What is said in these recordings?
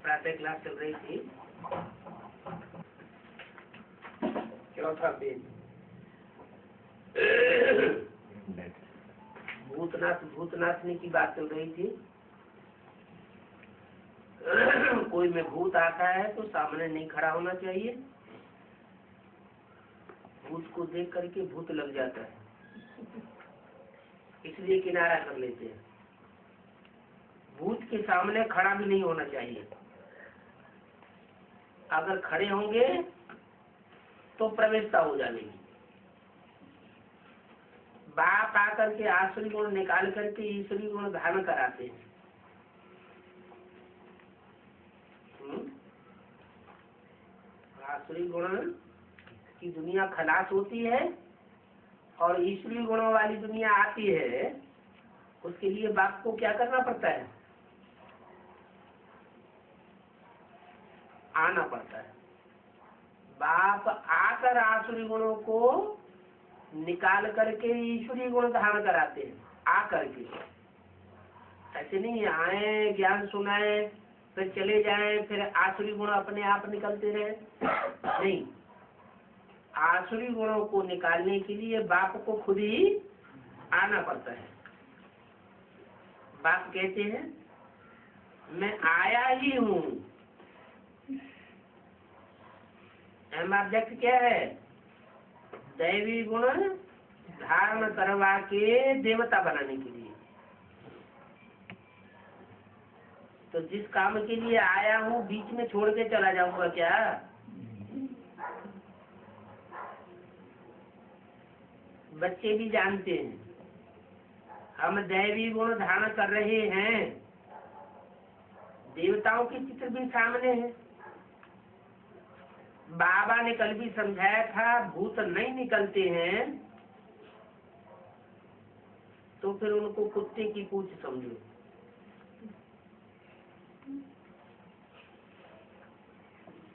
प्रातः क्लास चल रही थी, चौथा पेज। भूतनाथनी की बात चल रही थी। कोई में भूत आता है तो सामने नहीं खड़ा होना चाहिए। भूत को देख करके भूत लग जाता है, इसलिए किनारा कर लेते हैं। भूत के सामने खड़ा भी नहीं होना चाहिए। अगर खड़े होंगे तो प्रवेशता हो जाएगी। बाप आकर के आसुरी गुण निकाल करके ईश्वरी गुण धारण कराते हैं। आसुरी गुण की दुनिया खलास होती है और ईश्वरी गुणों वाली दुनिया आती है। उसके लिए बाप को क्या करना पड़ता है? आना पड़ता है। बाप आकर आसुरी गुणों को निकाल करके ईश्वरी गुण धारण कराते हैं। आकर के ऐसे नहीं आए, ज्ञान सुनाए, फिर चले जाएं, फिर आसुरी गुण अपने आप निकलते रहे। नहीं, आसुरी गुणों को निकालने के लिए बाप को खुद ही आना पड़ता है। बाप कहते हैं मैं आया ही हूँ। ऑब्जेक्ट क्या है? दैवी गुण धारण करवा के देवता बनाने के लिए। तो जिस काम के लिए आया हूँ बीच में छोड़ के चला जाऊंगा क्या? बच्चे भी जानते हैं हम दैवी गुण धारण कर रहे हैं। देवताओं के चित्र भी सामने है। बाबा ने कल भी समझाया था, भूत नहीं निकलते हैं तो फिर उनको कुत्ते की पूंछ समझो।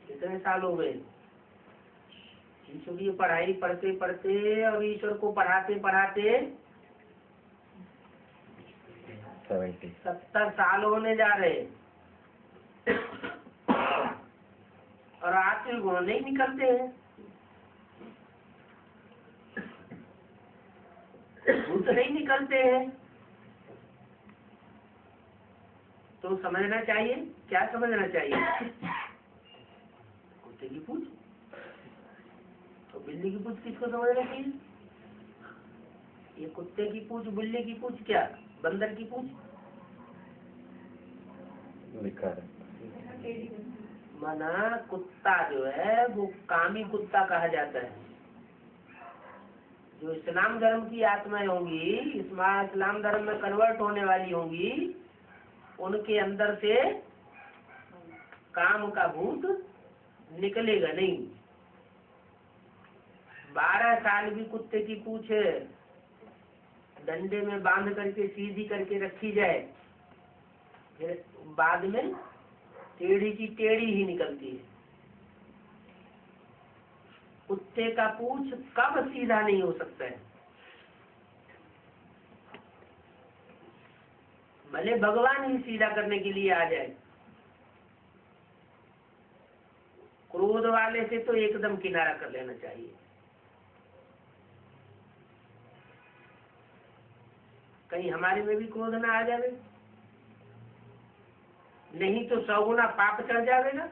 कितने साल हो गए ईश्वरीय पढ़ाई पढ़ते पढ़ते और ईश्वर को पढ़ाते पढ़ाते 70 साल होने जा रहे और आसुरी गुण नहीं निकलते हैं। भूत नहीं निकलते हैं। तो समझना चाहिए, क्या समझना चाहिए? कुत्ते की पूंछ। तो बिल्ली की पूंछ किसको समझना चाहिए? ये कुत्ते की पूंछ, बिल्ली की पूंछ, क्या बंदर की पूंछ? माना कुत्ता जो है वो कामी कुत्ता कहा जाता है। जो इस्लाम धर्म की आत्माएं होंगी, इस्लाम धर्म में कन्वर्ट होने वाली होंगी, उनके अंदर से काम का भूत निकलेगा नहीं। 12 साल भी कुत्ते की पूंछ डंडे में बांध करके सीधी करके रखी जाए, फिर बाद में टेढ़ी की टेढ़ी ही निकलती है। कुत्ते का पूंछ कब सीधा नहीं हो सकता है? भले भगवान ही सीधा करने के लिए आ जाए। क्रोध वाले से तो एकदम किनारा कर लेना चाहिए। कहीं हमारे में भी क्रोध ना आ जावे, नहीं तो 100 गुना पाप चढ़ जाएगा।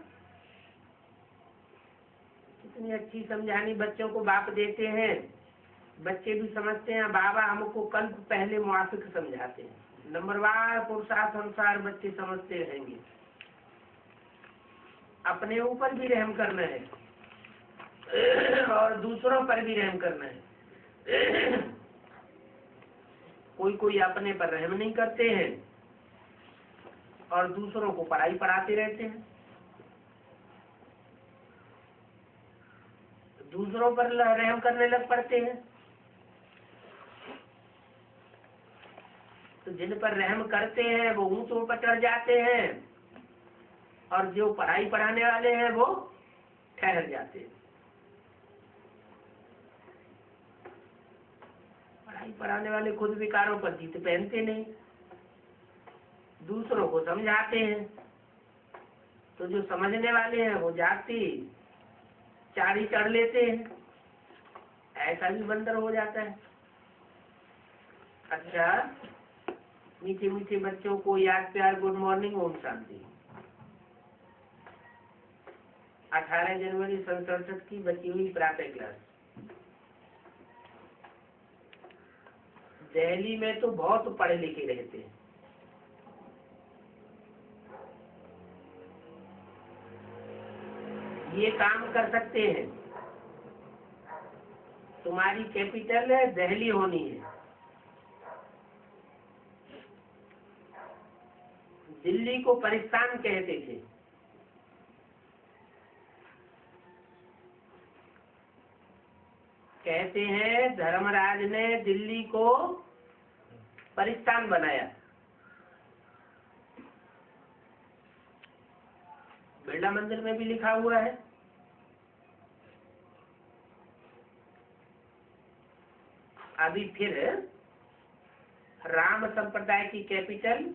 कितनी अच्छी समझानी बच्चों को बाप देते हैं। बच्चे भी समझते हैं। बाबा हमको कल्प पहले मुआफिक समझाते हैं। नंबरवार पुरुषार्थ अनुसार बच्चे समझते रहेंगे। अपने ऊपर भी रहम करना है और दूसरों पर भी रहम करना है। कोई अपने पर रहम नहीं करते हैं और दूसरों को पढ़ाई पढ़ाते रहते हैं। दूसरों पर रहम करने लग पड़ते हैं। तो जिन पर रहम करते हैं वो ऊंचों पर चढ़ जाते हैं और जो पढ़ाई पढ़ाने वाले हैं वो ठहर जाते हैं। पढ़ाई पढ़ाने वाले खुद विकारों पर जीत पहनते नहीं, दूसरों को समझाते हैं। तो जो समझने वाले हैं वो जाति चारी चढ़ लेते हैं, ऐसा भी बंदर हो जाता है। अच्छा, मीठे मीठे बच्चों को याद प्यार गुड मॉर्निंग ओम शांति। 18 जनवरी सन 67 की बची हुई प्रातः क्लास। दिल्ली में तो बहुत पढ़े लिखे रहते हैं। ये काम कर सकते हैं। तुम्हारी कैपिटल है दिल्ली होनी है। दिल्ली को पाकिस्तान कहते थे। कहते हैं धर्मराज ने दिल्ली को पाकिस्तान बनाया। बिरला मंदिर में भी लिखा हुआ है। अभी फिर राम संप्रदाय की कैपिटल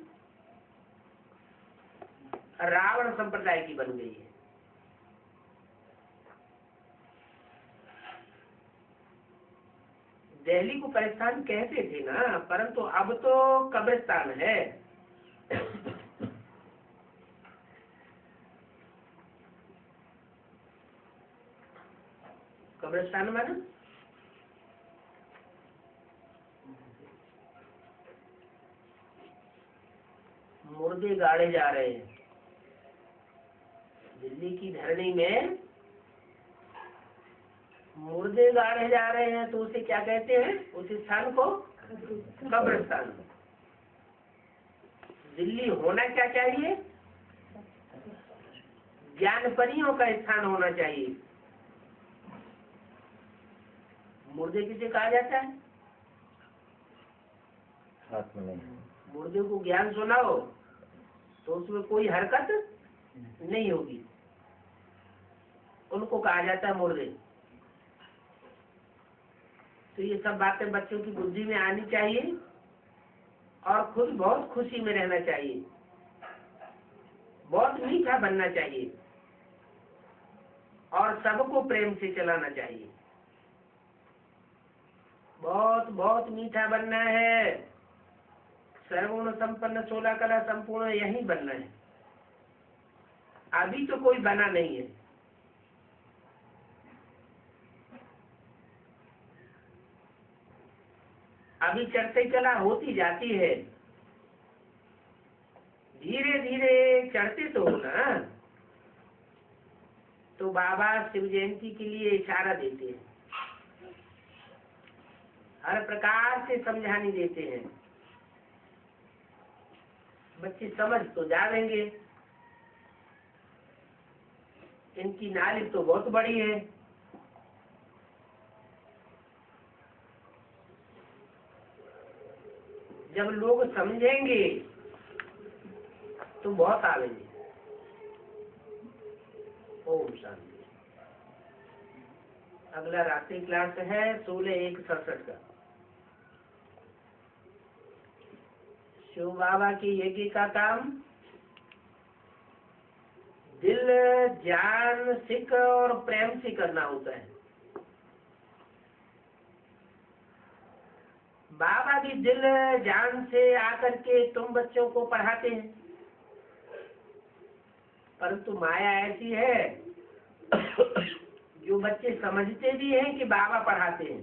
रावण संप्रदाय की बन गई है। दिल्ली को पाकिस्तान कहते थे ना, परंतु अब तो कब्रिस्तान है। कब्रिस्तान में ना मुर्दे गाड़े जा रहे हैं। दिल्ली की धरनी में मुर्दे गाड़े जा रहे हैं, तो उसे क्या कहते हैं? उस स्थान को कब्रिस्तान। दिल्ली होना क्या चाहिए? ज्ञानपरियों का स्थान होना चाहिए। मुर्दे किसे कहा जाता है? मुर्दे को ज्ञान सुनाओ तो उसमें कोई हरकत नहीं होगी, उनको कहा जाता है मुर्दे। तो ये सब बातें बच्चों की बुद्धि में आनी चाहिए और खुद बहुत खुशी में रहना चाहिए, बहुत मीठा बनना चाहिए और सबको प्रेम से चलाना चाहिए। बहुत बहुत मीठा बनना है। सर्वगुण संपन्न 16 कला संपूर्ण यही बनना है। अभी तो कोई बना नहीं है। अभी चढ़ते चला होती जाती है। धीरे धीरे चढ़ते तो हो ना। तो बाबा शिव जयंती के लिए इशारा देते हैं, हर प्रकार से समझानी देते हैं। बच्चे समझ तो जाएंगे। इनकी नॉलेज तो बहुत बड़ी है। जब लोग समझेंगे तो बहुत आवेंगे। ओम शांति। अगला रात्रि क्लास है 16/1/67 का। शिव बाबा की यज्ञ का काम दिल जान सिख और प्रेम से करना होता है। बाबा भी दिल जान से आकर के तुम बच्चों को पढ़ाते हैं, परंतु माया ऐसी है जो बच्चे समझते भी हैं कि बाबा पढ़ाते हैं,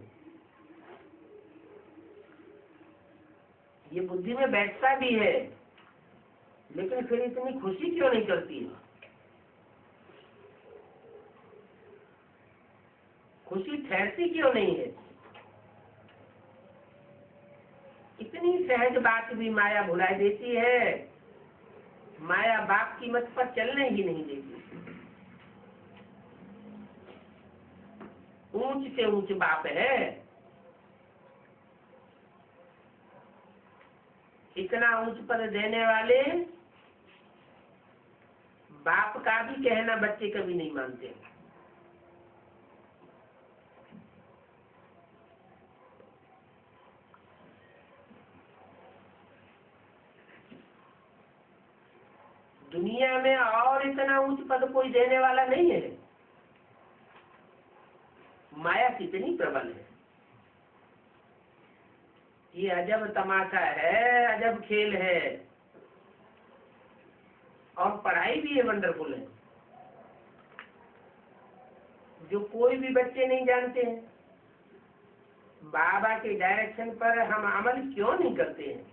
ये बुद्धि में बैठता भी है, लेकिन फिर इतनी खुशी क्यों नहीं करती है? खुशी ठहरती क्यों नहीं है? इतनी सहज बात भी माया भुला देती है। माया बाप की मत पर चलने ही नहीं देती। ऊंच से ऊंच बाप है। इतना ऊंच पद देने वाले बाप का भी कहना बच्चे कभी नहीं मानते। दुनिया में और इतना उच्च पद कोई देने वाला नहीं है। माया कितनी प्रबल है। ये अजब तमाशा है, अजब खेल है। और पढ़ाई भी ये वंडरफुल है, जो कोई भी बच्चे नहीं जानते हैं। बाबा के डायरेक्शन पर हम अमल क्यों नहीं करते हैं?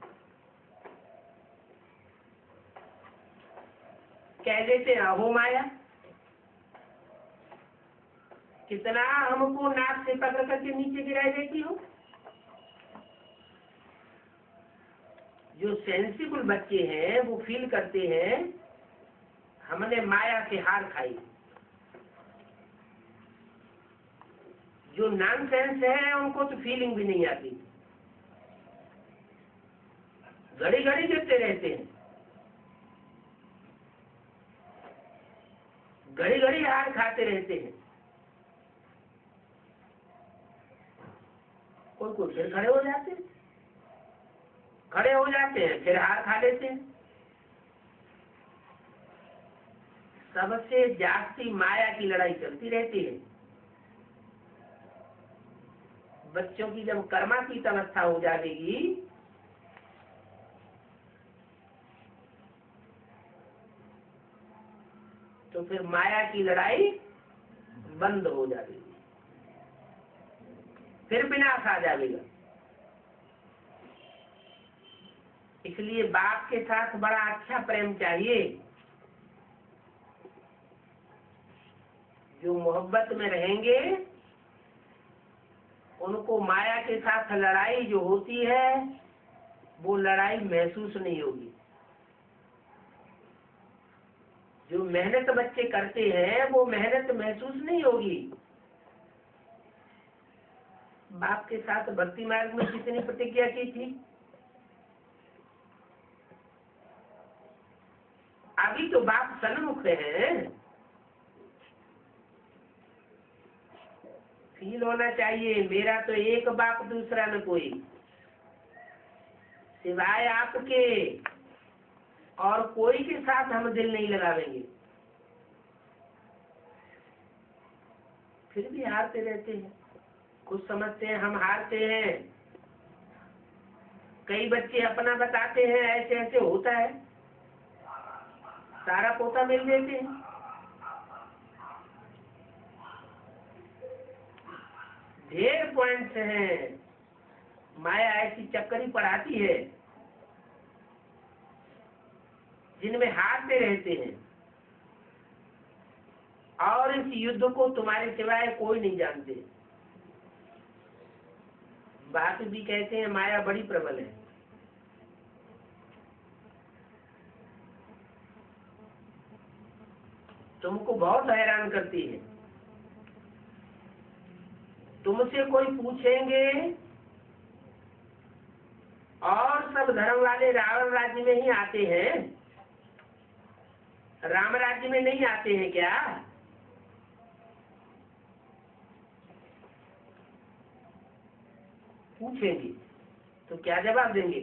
कह देते हैं अहो माया, कितना हमको नाक से पकड़ करके नीचे गिराई देती हो। जो सेंसिबल बच्चे हैं वो फील करते हैं हमने माया से हार खाई। जो नॉनसेंस है उनको तो फीलिंग भी नहीं आती, घड़ी घड़ी गिरते रहते हैं, घड़ी घड़ी हार खाते रहते हैं। कोई फिर खड़े हो जाते हैं, खड़े हो जाते हैं फिर हार खा लेते हैं। सबसे जास्ती माया की लड़ाई चलती रहती है। बच्चों की जब कर्मातीत अवस्था हो जाएगी तो फिर माया की लड़ाई बंद हो जाएगी, फिर विनाश आ जाएगा। इसलिए बाप के साथ बड़ा अच्छा प्रेम चाहिए। जो मोहब्बत में रहेंगे उनको माया के साथ लड़ाई जो होती है वो लड़ाई महसूस नहीं होगी। जो मेहनत बच्चे करते हैं वो मेहनत महसूस नहीं होगी। बाप के साथ भक्ति मार्ग में कितनी प्रतिज्ञा की थी? अभी तो बाप सन्मुख है। फील होना चाहिए मेरा तो एक बाप दूसरा न कोई, सिवाय आपके और कोई के साथ हम दिल नहीं लगावेंगे। फिर भी हारते रहते हैं। कुछ समझते हैं हम हारते हैं। कई बच्चे अपना बताते हैं ऐसे ऐसे होता है, सारा पोता मिल देते हैं। ढेर पॉइंट्स हैं। माया ऐसी चक्करी पढ़ाती है जिनमें हारते रहते हैं। और इस युद्ध को तुम्हारे सिवाय कोई नहीं जानते। बात भी कहते हैं माया बड़ी प्रबल है। तुमको बहुत हैरान करती है। तुमसे कोई पूछेंगे और सब धर्म वाले रावण राज्य में ही आते हैं, राम राज्य में नहीं आते हैं क्या? पूछेंगे तो क्या जवाब देंगे?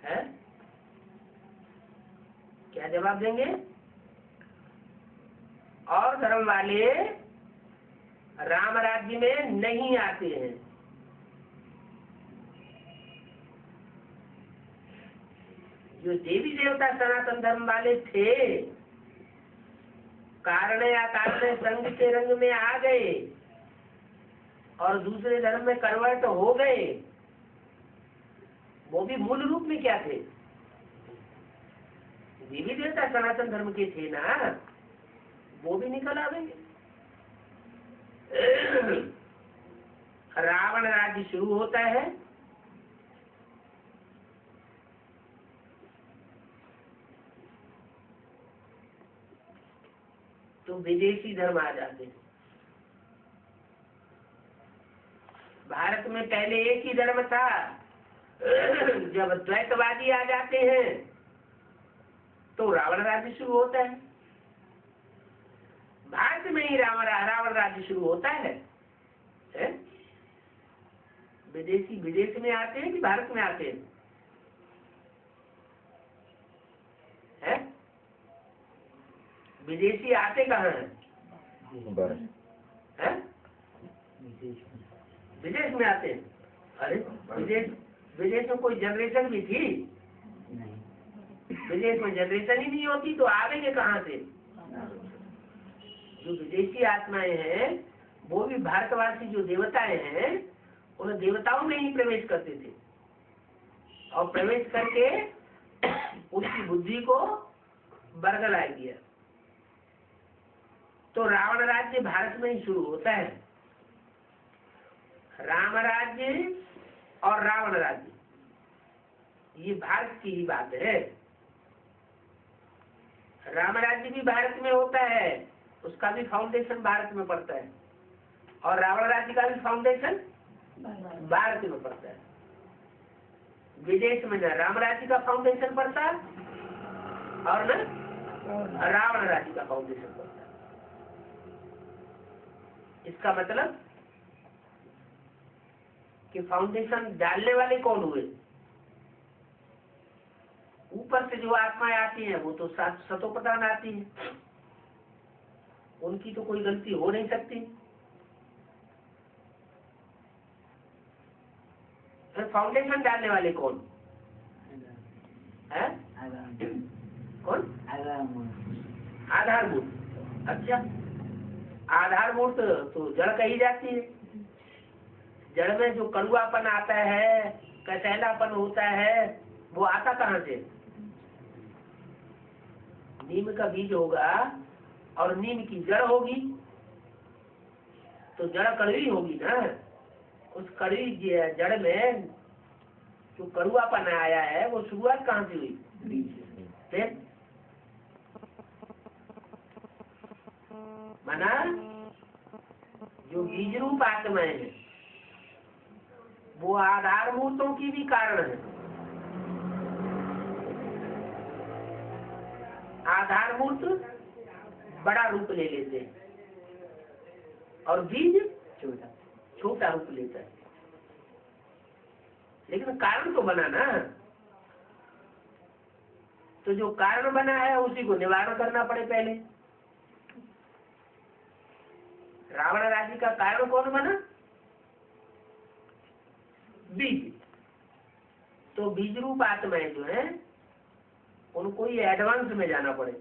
है क्या जवाब देंगे? और धर्म वाले राम राज्य में नहीं आते हैं। जो देवी देवता सनातन धर्म वाले थे, कारण या कारण संग के रंग में आ गए और दूसरे धर्म में कन्वर्ट हो गए, वो भी मूल रूप में क्या थे? देवी देवता सनातन धर्म के थे ना, वो भी निकल आवेंगे। रावण राज्य शुरू होता है तो विदेशी धर्म आ जाते हैं। भारत में पहले एक ही धर्म था। जब द्वैतवादी आ जाते हैं तो रावण राज्य शुरू होता है। भारत में ही रावण राज्य शुरू होता है? विदेशी विदेश में आते हैं कि भारत में आते हैं? विदेशी आते कहाँ हैं? हैं? विदेश में आते हैं। अरे विदेश में कोई जनरेशन भी थी? विदेश में जनरेशन ही नहीं होती तो आवेंगे कहाँ से? जो विदेशी आत्माएं हैं वो भी भारतवासी जो देवताएं हैं उन देवताओं में ही प्रवेश करते थे और प्रवेश करके उसकी बुद्धि को बरगलाए दिया। तो रावण राज्य भारत में ही शुरू होता है। राम राज्य और रावण राज्य ये भारत की ही बात है। राम राज्य भी भारत में होता है, उसका भी फाउंडेशन भारत में पड़ता है, और रावण राज्य का भी फाउंडेशन भारत में पड़ता है। विदेश में न राम राज्य का फाउंडेशन पड़ता है और न रावण राज्य का फाउंडेशन पड़ता है। इसका मतलब कि फाउंडेशन डालने वाले कौन हुए? ऊपर से जो आत्माएं आती हैं वो तो सतो प्रधान आती है, उनकी तो कोई गलती हो नहीं सकती। फिर फाउंडेशन डालने वाले कौन है? कौन? आधारभूत। अच्छा, आधारभूत तो जड़ कही जाती है। जड़ में जो कड़ुआपन आता है, कसैलापन होता है, वो आता कहाँ से? नीम का बीज होगा और नीम की जड़ होगी तो जड़ कड़वी होगी ना। उस कड़वी जड़ में जो कड़ुआपन आया है वो शुरुआत कहाँ से हुई? बीज। माना जो बीज रूप आत्माएं हैं वो आधारभूतों की भी कारण है। आधारभूत बड़ा रूप ले लेते हैं और बीज छोटा रूप लेता है, लेकिन कारण तो बना ना। तो जो कारण बना है उसी को निवारण करना पड़े पहले। रावण राज्य का कारण कौन बना? बीज। तो बीज रूप आत्माएं जो है उनको ये एडवांस में जाना पड़े।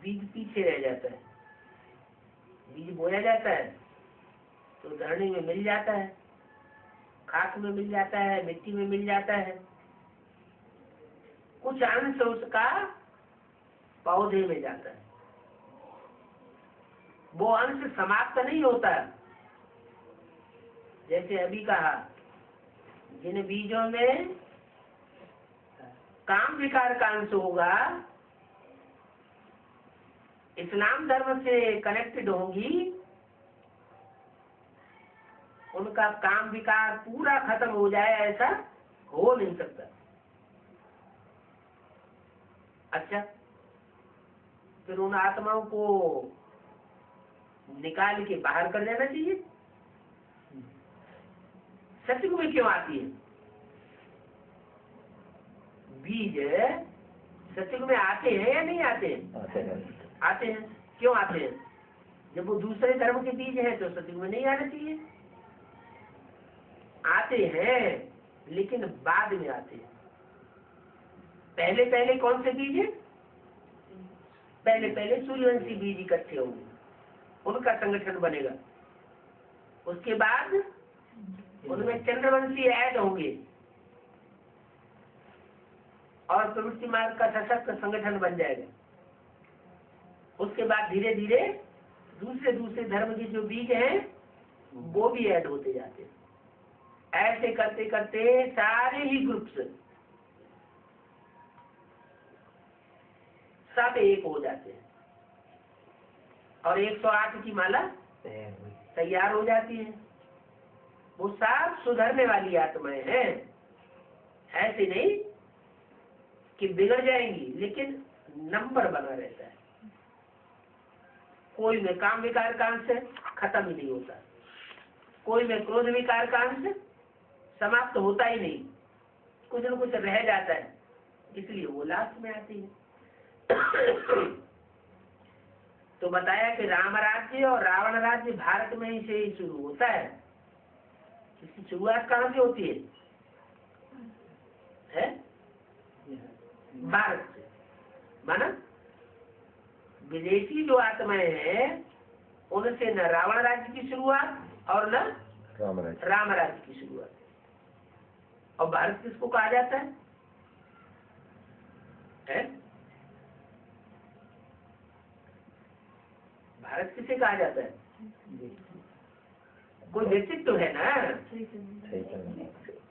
बीज पीछे रह जाता है। बीज बोया जाता है तो धरनी में मिल जाता है, खाक में मिल जाता है, मिट्टी में मिल जाता है, कुछ अंश उसका पौधे में जाता है। वो अंश समाप्त नहीं होता। जैसे अभी कहा, जिन बीजों में काम विकार का अंश होगा, इस्लाम धर्म से कनेक्टेड होंगी, उनका काम विकार पूरा खत्म हो जाए ऐसा हो नहीं सकता। अच्छा, फिर उन आत्माओं को निकाल के बाहर कर देना चाहिए। सत्युग में क्यों आती है? बीज सत्युग में आते हैं या नहीं आते हैं? आते हैं। क्यों आते हैं? जब वो दूसरे धर्म के बीज हैं तो सत्युग में नहीं आना चाहिए। आते हैं लेकिन बाद में आते हैं। पहले पहले कौन से बीज है? पहले पहले सूर्यवंशी बीज इकट्ठे होंगे, उनका संगठन बनेगा। उसके बाद उनमें चंद्रवंशी ऐड होंगे और प्रवृत्ति मार्ग का सशक्त संगठन बन जाएगा। उसके बाद धीरे धीरे दूसरे दूसरे धर्म के जो बीज हैं वो भी ऐड होते जाते हैं। ऐसे करते करते सारे ही ग्रुप्स सब एक हो जाते हैं और 108 की माला तैयार हो जाती है। वो सब सुधरने वाली आत्माएं हैं। ऐसे नहीं कि बिगड़ जाएंगी, लेकिन नंबर बना रहता है। कोई में काम विकार का अंश खत्म ही नहीं होता, कोई में क्रोध विकार का अंश समाप्त होता ही नहीं, कुछ न कुछ रह जाता है। इसलिए वो लास्ट में आती है। तो बताया कि राम राज्य और रावण राज्य भारत में ही से ही शुरू होता है। इसकी शुरुआत कहाँ से होती है? भारत से। माना विदेशी जो आत्माएं हैं उनसे न रावण राज्य की शुरुआत और न राम राज्य की शुरुआत। और भारत किसको कहा जाता है? भारत किसे कहा जाता है? कोई व्यक्तित्व तो है ना,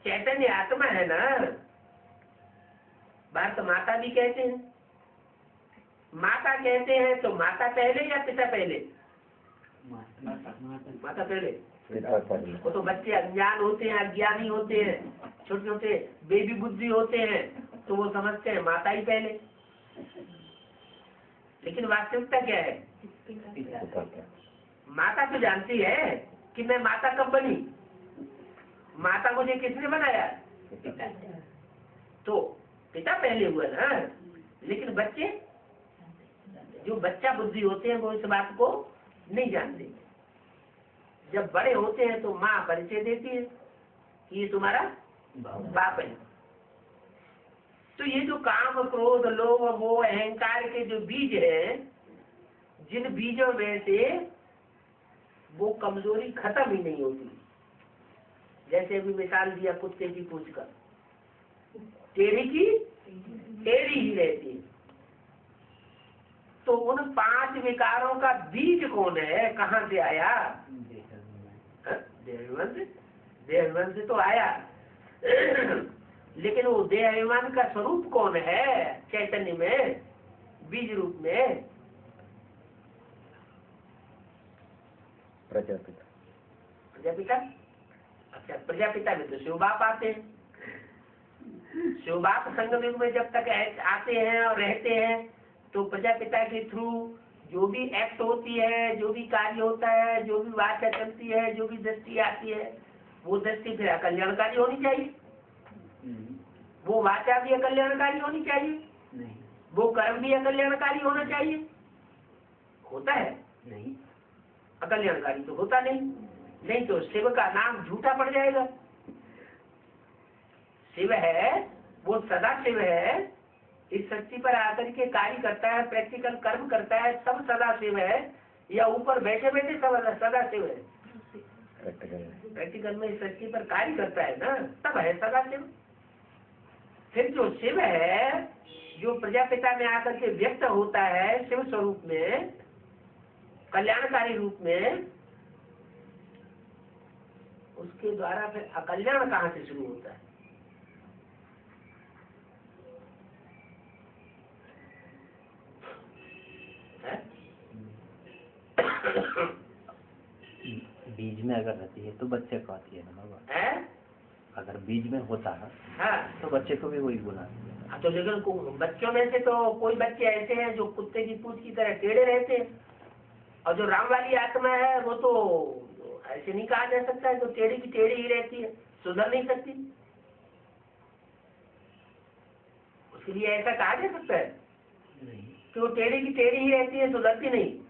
चैतन्य आत्मा है ना। भारत माता भी कहते हैं। माता कहते हैं तो माता पहले या पिता पहले? माता पहले। वो तो बच्चे अज्ञान होते हैं, अज्ञानी होते हैं, छोटे छोटे बेबी बुद्धि होते हैं, तो वो समझते हैं माता ही पहले। लेकिन वास्तविकता क्या है? माता तो जानती है कि मैं माता कब बनी। माता मुझे किसने बनाया? तो पिता पहले हुआ ना। लेकिन बच्चे जो बच्चा बुद्धि होते हैं वो इस बात को नहीं जानते। जब बड़े होते हैं तो माँ परिचय देती है कि ये तुम्हारा बाप है। तो ये जो काम क्रोध लोभ मोह अहंकार के जो बीज हैं, जिन बीजों में से वो कमजोरी खत्म ही नहीं होती। जैसे अभी मिसाल दिया कुत्ते की पूंछ का, टेढ़ी की टेढ़ी ही रहती है। तो उन 5 विकारों का बीज कौन है? कहाँ से आया? देहाभिमान से तो आया। लेकिन वो देहाभिमान का स्वरूप कौन है? चैतन्य में बीज रूप में प्रजापिता। प्रजापिता। अच्छा, प्रजापिता में तो शिव बाप आते हैं। शिव बाप संगम युग में जब तक आते हैं और रहते हैं तो प्रजापिता के थ्रू जो भी एक्ट होती है, जो भी कार्य होता है, जो भी वाचा चलती है, जो भी दृष्टि आती है, वो दृष्टि फिर अकल्याणकारी होनी चाहिए। वो वाचा भी अकल्याणकारी होनी चाहिए। वो कर्म भी अकल्याणकारी होना चाहिए। होता है नहीं, अकल्याणकारी तो होता नहीं तो शिव का नाम झूठा पड़ जाएगा। शिव है वो सदा शिव है, इस सृष्टि पर आकर के कार्य करता है, प्रैक्टिकल कर्म करता है, सब सदा शिव है। या ऊपर बैठे बैठे सब सदा शिव है? प्रैक्टिकल में इस सृष्टि पर कार्य करता है ना, तब है सदा शिव। फिर जो शिव है, जो प्रजापिता में आकर के व्यक्त होता है शिव स्वरूप में, कल्याणकारी रूप में, उसके द्वारा फिर अकल्याण कहाँ से शुरू होता है? बीज में अगर रहती है तो बच्चे को आती है ना बाबा। अगर बीज में होता है हाँ, तो बच्चे को भी वही गुना। तो लेकिन बच्चों में से तो कोई बच्चे ऐसे हैं जो कुत्ते की पूंछ की तरह टेढ़े रहते हैं, और जो राम वाली आत्मा है वो तो ऐसे नहीं कहा जा सकता है, तो टेढ़ी की टेढ़ी ही रहती है, सुधर नहीं सकती। उसके लिए ऐसा कहा जा सकता है कि वो टेढ़ी की टेढ़ी ही रहती है, सुधरती नहीं।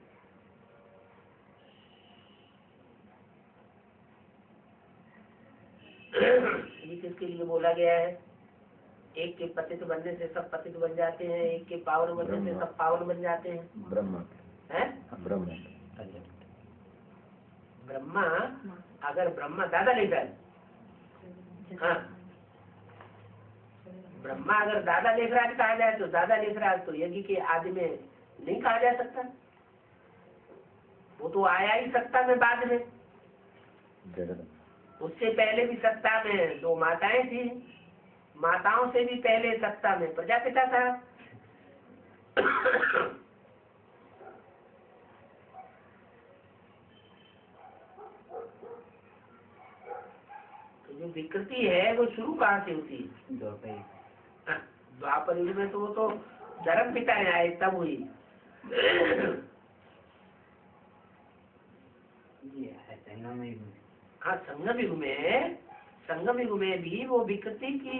ये किसके लिए बोला गया है? एक के पतित बनने से सब पतित बन जाते हैं, एक के पावन बनने से सब पावन बन जाते हैं। ब्रह्मा है ब्रह्मा। अगर ब्रह्मा दादा लेकर, हाँ, ब्रह्मा अगर दादा लेखराज कहा जाए तो दादा लेखराज तो यज्ञ के आदि में नहीं कहा जा सकता। वो तो आया ही सत्ता में बाद में। उससे पहले भी सत्ता में 2 माताएं थी, माताओं से भी पहले सत्ता में प्रजापिता था। तो जो विकृति है वो शुरू कहाँ से होती है? द्वापर युग में तो वो तो धर्म पिताएं आए तब हुई। हाँ, संगम युग में भी वो विकृति की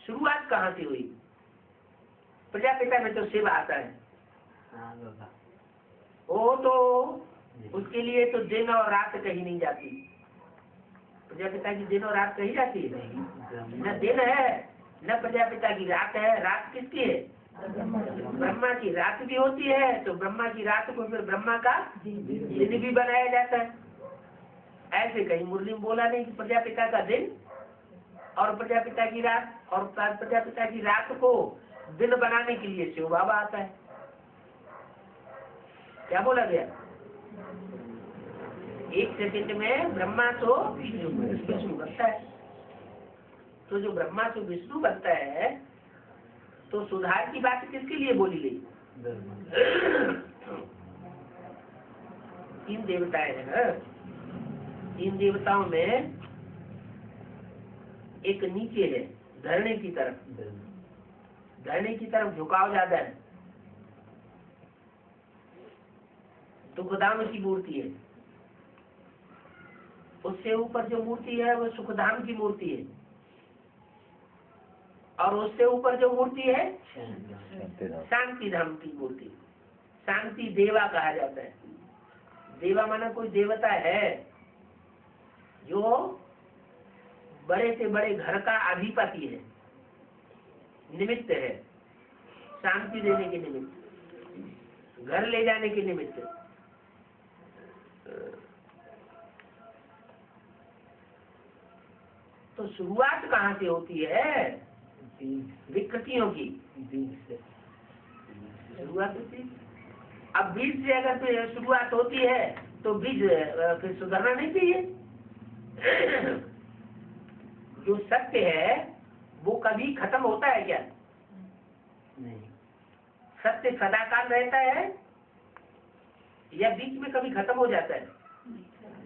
शुरुआत कहाँ से हुई? प्रजापिता में तो शिव आता है, हाँ बाबा। वो तो उसके लिए तो दिन और रात कहीं नहीं जाती। प्रजापिता की दिन और रात कहीं जाती है? न दिन है न प्रजापिता की रात है। रात किसकी है? ब्रह्मा की। रात भी होती है तो ब्रह्मा की रात को फिर ब्रह्मा का दिन भी बनाया जाता है। ऐसे कहीं मुरली में बोला नहीं कि प्रजापिता का दिन और प्रजापिता की रात, और प्रजापिता की रात को दिन बनाने के लिए शिव बाबा आता है। क्या बोला गया? एक सेकंड में ब्रह्मा तो विष्णु बनता है। तो जो ब्रह्मा तो विष्णु बनता है तो सुधार की बात किसके लिए बोली गई? 3 देवताएं हैं। 3 देवताओं में एक नीचे है धरने की तरफ, धरने की तरफ झुकाव ज्यादा है। सुखधाम की मूर्ति है। उससे ऊपर जो मूर्ति है वो सुखधाम की मूर्ति है, और उससे ऊपर जो मूर्ति है शांति धाम की मूर्ति। शांति देवा कहा जाता है। देवा माना कोई देवता है जो बड़े से बड़े घर का अधिपति है, निमित्त है, शांति देने के निमित्त, घर ले जाने के निमित्त। तो शुरुआत कहाँ से होती है? विकृतियों की शुरुआत होती है। अब बीज से अगर शुरुआत होती है तो बीज फिर सुधरना नहीं चाहिए। जो सत्य है वो कभी खत्म होता है क्या? नहीं। सत्य सदाकाल रहता है या बीच में कभी खत्म हो जाता है,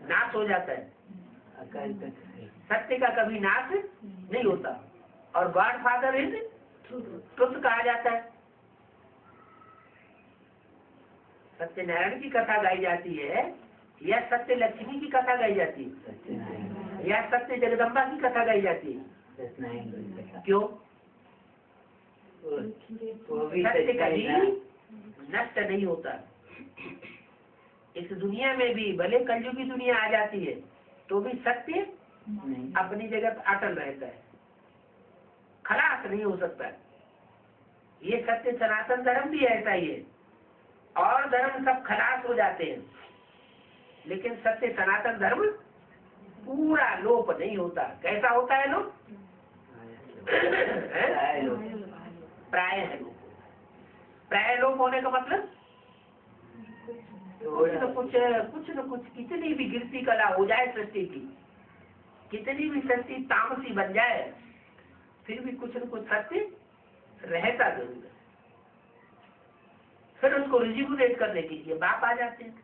नाश हो जाता है? सत्य का कभी नाश नहीं होता। और गॉड फादर इज ट्रुथ कहा जाता है। सत्यनारायण की कथा गाई जाती है या सत्य लक्ष्मी की कथा गाई जाती है या सत्य जगदम्बा की कथा गाई जाती है? क्यों? सत्य कभी नष्ट नहीं होता। इस दुनिया में भी भले कलयुगी दुनिया आ जाती है तो भी सत्य अपनी जगह अटल रहता है, खलास नहीं हो सकता। ये सत्य सनातन धर्म भी ऐसा ही है। और धर्म सब खलास हो जाते हैं लेकिन सत्य सनातन धर्म पूरा लोप नहीं होता। कैसा होता है लोप? प्राय है लोप। प्राय लोप होने का मतलब कुछ न कुछ कितनी भी गिरती कला हो जाए सृष्टि की, कितनी भी सृष्टि तामसी बन जाए, फिर भी कुछ न कुछ सत्य रहता जरूर है। फिर उसको रिजिबुलेट करने के लिए बाप आ जाते हैं।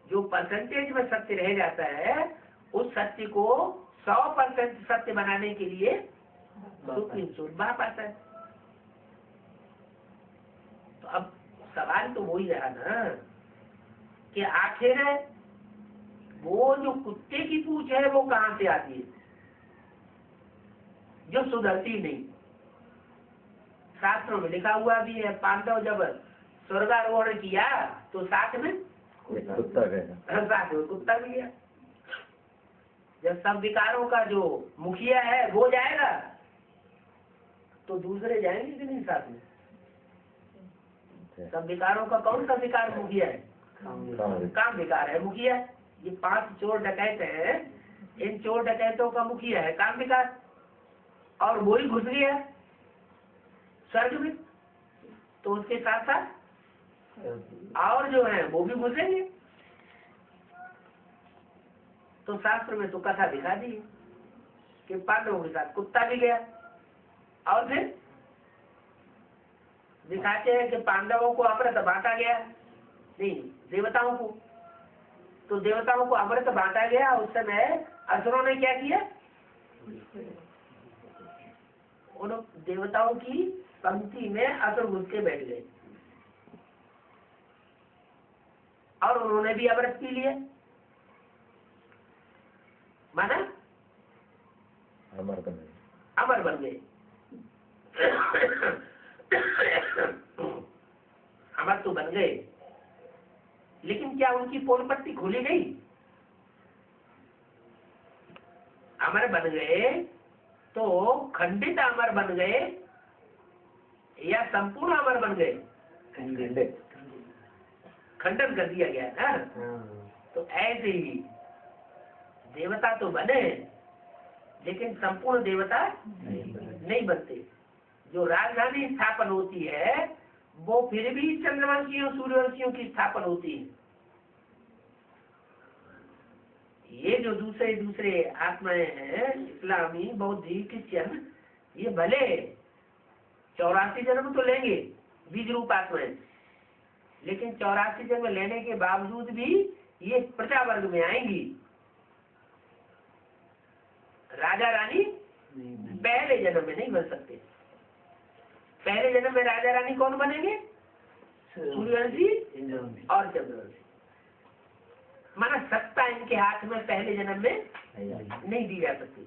जो परसेंटेज में सत्य रह जाता है उस सत्य को 100% सत्य बनाने के लिए सुप्रीम सोर्स बाप आता है। तो अब सवाल तो वही रहा ना कि आखिर वो जो कुत्ते की पूंछ है वो कहाँ से आती है जो सुधरती नहीं? शास्त्रों में लिखा हुआ भी है, पांडव जब स्वर्गारोहण किया तो साथ में कुत्ता गया, साथ में कुत्ता भी गया। जब सब विकारों का जो मुखिया है वो जाएगा तो दूसरे जाएंगे कि नहीं साथ में? सब विकारों का कौन सा विकार मुखिया है? काम विकार है मुखिया। ये 5 चोर डकैत हैं, इन चोर डकैतों का मुखिया है काम विकार, और वो ही घुस गया स्वर्ग में, तो उसके साथ साथ और जो है वो भी घुसेंगे। तो शास्त्र में तो कथा दिखा दी कि पांडवों के साथ कुत्ता भी गया, और फिर दिखाते हैं कि पांडवों को अमृत बांटा गया, नहीं देवताओं को, तो देवताओं को अमृत बांटा गया। उस समय असुरों ने क्या किया? उन देवताओं की पंक्ति में असुर घुस के बैठ गए और उन्होंने भी अमृत पी लिया, माना अमर बन गए। उनकी पोल पट्टी खोली गई, अमर बन गए तो खंडित अमर बन गए या संपूर्ण अमर बन गए? खंडन कर दिया गया ना। तो ऐसे ही देवता तो बने लेकिन संपूर्ण देवता नहीं बनते। जो राजधानी स्थापन होती है वो फिर भी चंद्रवंशियों सूर्यवंशियों की स्थापन होती है। ये जो दूसरे दूसरे आत्माएं हैं, इस्लामी, बौद्धिक, क्रिश्चियन, ये भले 84 जन्म तो लेंगे बीज रूप आत्माएं, लेकिन 84 जन्म लेने के बावजूद भी ये प्रजा वर्ग में आएंगी। राजा रानी पहले जन्म में नहीं बन सकते। पहले जन्म में राजा रानी कौन बनेंगे? सूर्यवंशी और चंद्रवंशी। माना सत्ता इनके हाथ में पहले जन्म में नहीं दी जा सकती।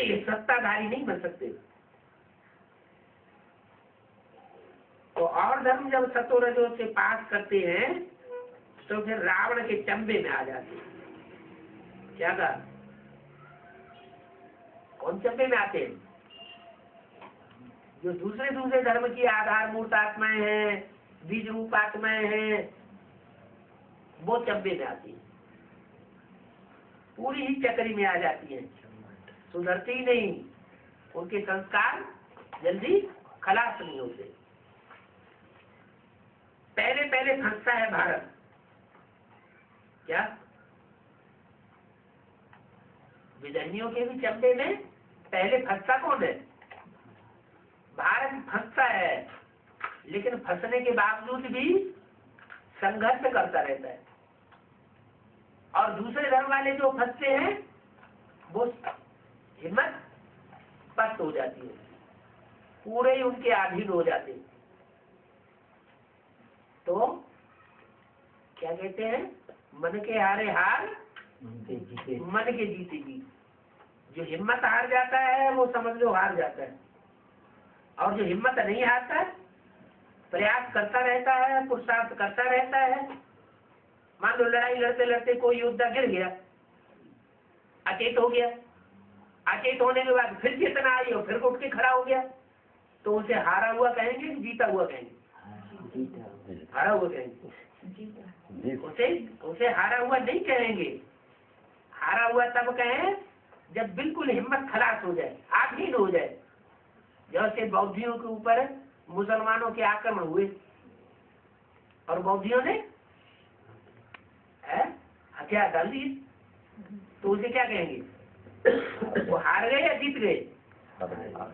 ये सत्ताधारी नहीं बन सकते। तो और धर्म जब सतोरजो से पास करते हैं तो फिर रावण के चंबे में आ जाते हैं। क्या कहा? कौन चंबे में आते हैं? जो दूसरे दूसरे धर्म की आधारभूत आत्माएं हैं, बीज रूप आत्माएं हैं, वो चंबे में आती है, पूरी ही चक्री में आ जाती है, सुधरती ही नहीं। उनके संस्कार जल्दी खलास नहीं होते। पहले पहले फंसता है भारत। क्या? विदर्भियों के भी चंबे में पहले फंसता कौन है? भारत फंसता है, लेकिन फंसने के बावजूद भी संघर्ष करता रहता है। और दूसरे धर्म वाले जो फंसते हैं वो हिम्मत पस्त हो जाती है, पूरे ही उनके अधीन हो जाते हैं। तो क्या कहते हैं? मन के हारे हार, मन के जीते जीत। जो हिम्मत हार जाता है वो समझ लो हार जाता है, और जो हिम्मत नहीं हारता, प्रयास करता रहता है, पुरुषार्थ करता रहता है। मान लो लड़ाई लड़ते लड़ते कोई योद्धा गिर गया, अचेत हो गया, अचेत होने के बाद फिर चेतना आई और फिर उठ के खड़ा हो गया, तो उसे हारा हुआ कहेंगे कि जीता हुआ कहेंगे? हारा हुआ कहेंगे। उसे हारा हुआ नहीं कहेंगे। हारा हुआ तब कहें जब बिल्कुल हिम्मत खलास हो जाए, आधीन हो जाए। जैसे बौद्धियों के ऊपर मुसलमानों के आक्रमण हुए और बौद्धियों ने हथियार डाल दिए, तो उसे क्या कहेंगे? वो हार गए या जीत गए?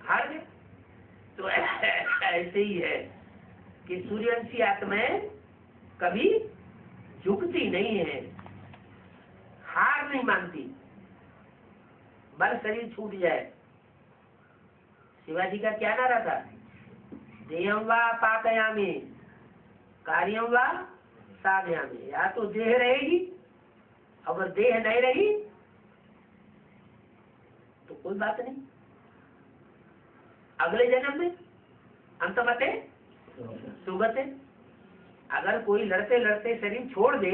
हार गए। तो ऐसे ही है कि सूर्यवंशी आत्माएं कभी झुकती नहीं है, हार नहीं मानती, बल शरीर छूट जाए। शिवाजी का क्या नारा था? देहम वा पाकयामि कार्यम वा साधयामि। या तो देह रहेगी, अगर देह नहीं रही तो कोई बात नहीं, अगले जन्म में अंतमते सुगते। अगर कोई लड़ते लड़ते शरीर छोड़ दे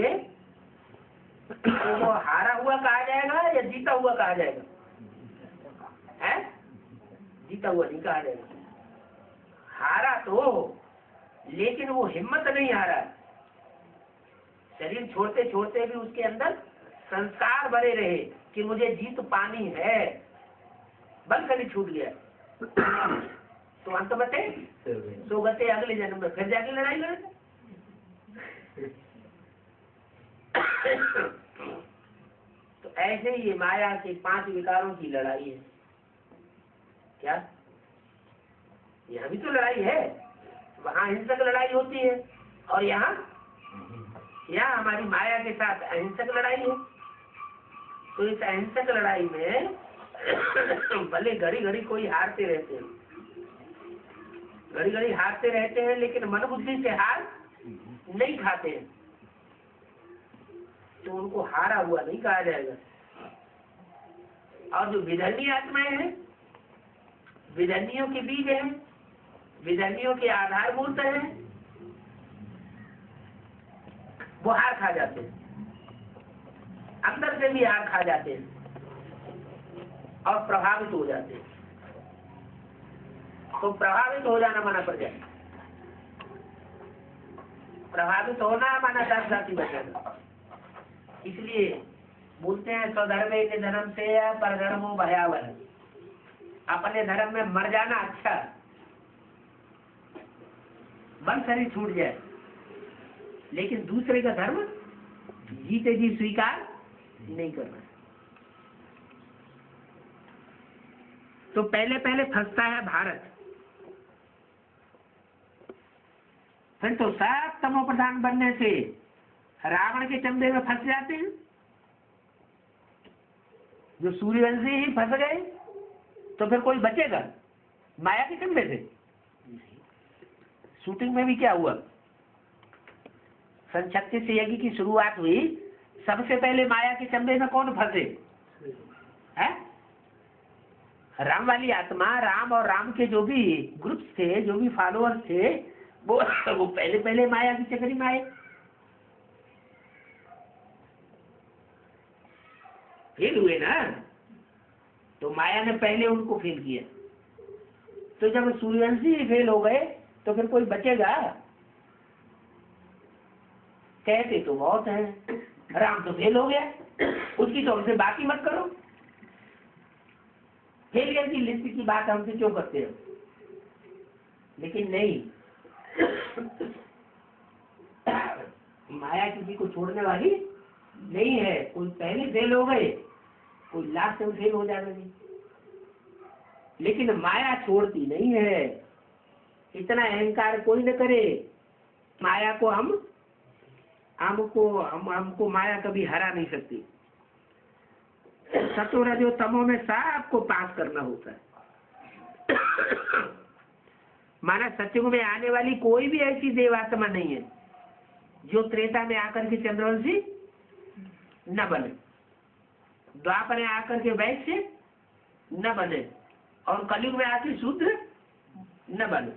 तो वो हारा हुआ कहा जाएगा या जीता हुआ कहा जाएगा? है? जीता हुआ नहीं कहा जाएगा। हारा तो, लेकिन वो हिम्मत नहीं हारा। शरीर छोड़ते छोड़ते भी उसके अंदर संस्कार बने रहे कि मुझे जीत पानी है, बल शरीर छूट गया तो अंतमते सोगते, अगले जन्म में फिर जाके लड़ाई लड़ते। तो ऐसे ही ये माया के 5 विकारों की लड़ाई है। क्या? यहाँ भी तो लड़ाई है, वहाँ हिंसक लड़ाई होती है, और यहाँ हमारी माया के साथ अहिंसक लड़ाई है। तो इस अहिंसक लड़ाई में भले घड़ी घड़ी कोई हारते रहते हैं, घड़ी घड़ी हारते रहते हैं, लेकिन मन बुद्धि से हार नहीं खाते हैं, तो उनको हारा हुआ नहीं कहा जाएगा। और जो विधर्मी आत्माएं हैं, विधर्मियों के बीज हैं, विधर्मियों के आधारभूत हैं, वो हार खा जाते हैं, अंदर से भी हार खा जाते हैं और प्रभावित हो जाते हैं। तो प्रभावित हो जाना माना पड़ जाए, प्रभावित होना माना जाति बचेगा। इसलिए बोलते हैं स्वधर्मे के धर्म से परधर्मो भयावह। अपने धर्म में मर जाना अच्छा, बन शरीर छूट जाए, लेकिन दूसरे का धर्म जीते जी स्वीकार नहीं करना। तो पहले पहले फंसता है भारत, फिर तो सब तमो प्रधान बनने से रावण के चंबे में फंस जाते हैं। जो सूर्यवंशी ही फंस गए तो फिर कोई बचेगा माया के चंबे से? शूटिंग में भी क्या हुआ, सन 36 से यज्ञ की शुरुआत हुई, सबसे पहले माया के चंबे में कौन फंसे है? राम वाली आत्मा, राम और राम के जो भी ग्रुप्स थे, जो भी फॉलोअर्स थे, वो पहले पहले माया की चक्करी में आए, फेल हुए ना। तो माया ने पहले उनको फेल किया। तो जब सूर्यवंशी ही फेल हो गए तो फिर कोई बचेगा? कहते तो बहुत हैं, राम तो फेल हो गया, उसकी तो हमसे बात ही मत करो। फेलियर की लिस्ट की बात हमसे क्यों करते हो? लेकिन नहीं, माया किसी को छोड़ने वाली नहीं है। कोई पहले फेल हो गए, कोई लास्ट में फेल हो जाएगा नहीं, लेकिन माया छोड़ती नहीं है। इतना अहंकार कोई न करे। माया को हमको माया कभी हरा नहीं सकती। सतो रजो तमो में सबको पास करना होता है। माना सत्युग में आने वाली कोई भी ऐसी देवात्मा नहीं है जो त्रेता में आकर के चंद्रवंशी न बने, द्वापर में आकर के वैश्य न बने, और कलयुग में आकर शूद्र न बने।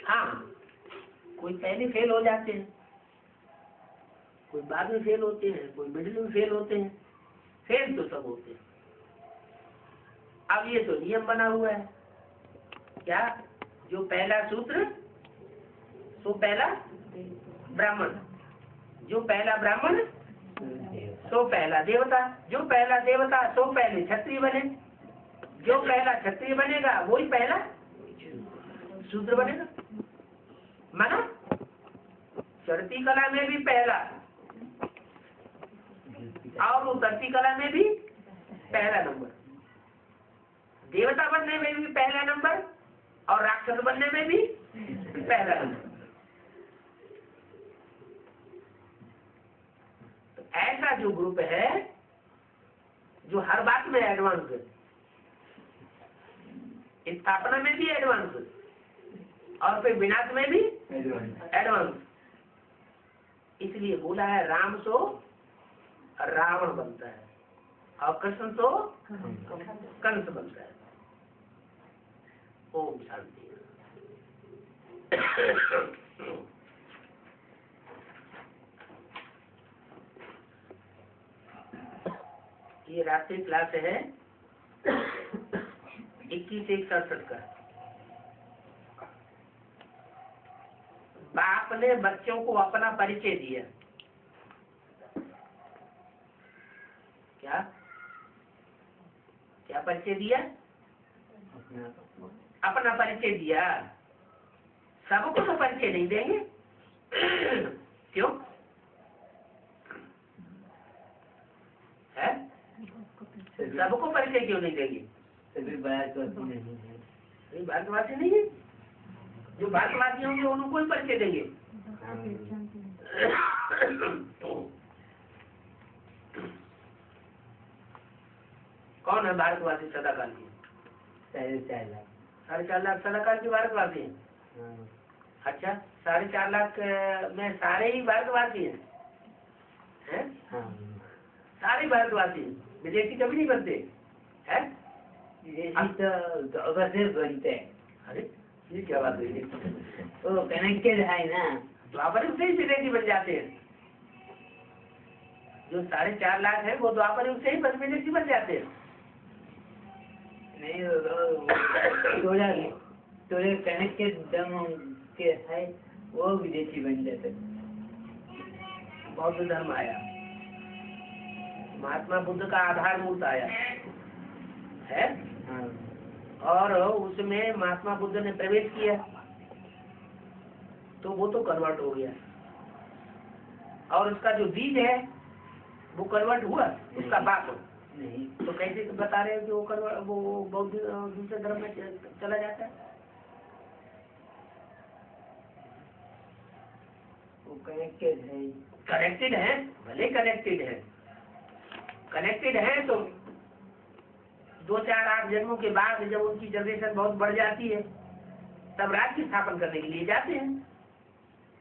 हाँ, कोई पहले फेल हो जाते हैं, कोई बाद में फेल होते हैं, कोई मिडिल में फेल होते हैं, फेल तो सब होते हैं। अब ये तो नियम बना हुआ है क्या? जो पहला सूत्र सो पहला ब्राह्मण, जो पहला ब्राह्मण सो पहला देवता, जो पहला देवता सो पहले क्षत्रिय बने, जो पहला क्षत्रिय बनेगा वही पहला शूद्र बनेगा। माना चढ़ती कला में भी पहला और उतरती कला में भी पहला नंबर, देवता बनने में भी पहला नंबर और राक्षस बनने में भी पहला नंबर। तो ऐसा जो ग्रुप है जो हर बात में एडवांस है, स्थापना में भी एडवांस और फिर विनाश में भी एडवांस, इसलिए बोला है राम सो रावण बनता है और कृष्ण तो कंस बनता है। ओम शांति। ये रात्रि क्लास है 21-1-67 का। बाप ने बच्चों को अपना परिचय दिया। क्या क्या परिचय दिया? अपना परिचय दिया। सबको तो परिचय नहीं देंगे। क्यों है? सबको परिचय क्यों नहीं देंगे? सभी भारतवासी नहीं है। भारतवासी नहीं है, जो भारतवासी होंगे उनको ही परिचय देंगे। कौन है भारतवासी सदाकाल की? 4.5 लाख सदाकाल के भारतवासी हैं। अच्छा, 4.5 लाख में सारे ही भारतवासी हैं? सारे भारतवासी हैं, विदेशी कभी नहीं बनते हैं? तो बनते हैं। अरे ये क्या बात हुई? वो कनेक्टेड है ना, द्वापर युग से ही विदेशी बन जाते हैं। जो 4.5 लाख है वो द्वापर युग से ही विदेशी बन जाते हैं। नहीं थोड़ा कनेक्टेड धर्म के है वो विदेशी बन जाते। बौद्ध धर्म आया, महात्मा बुद्ध का आधारभूत आया है, और उसमें महात्मा बुद्ध ने प्रवेश किया तो वो तो कन्वर्ट हो गया, और उसका जो बीज है वो कन्वर्ट हुआ, उसका बाप नहीं तो कैसे बता रहे हो कि वो कन्वर्ट वो बौद्ध दूसरे धर्म में चला जाता है? वो कनेक्टेड है। कनेक्टेड है, भले कनेक्टेड है, कनेक्टेड है तो 2-4-8 जन्मों के बाद जब उनकी जनरेशन बहुत बढ़ जाती है तब राज्य स्थापन करने के लिए जाते हैं।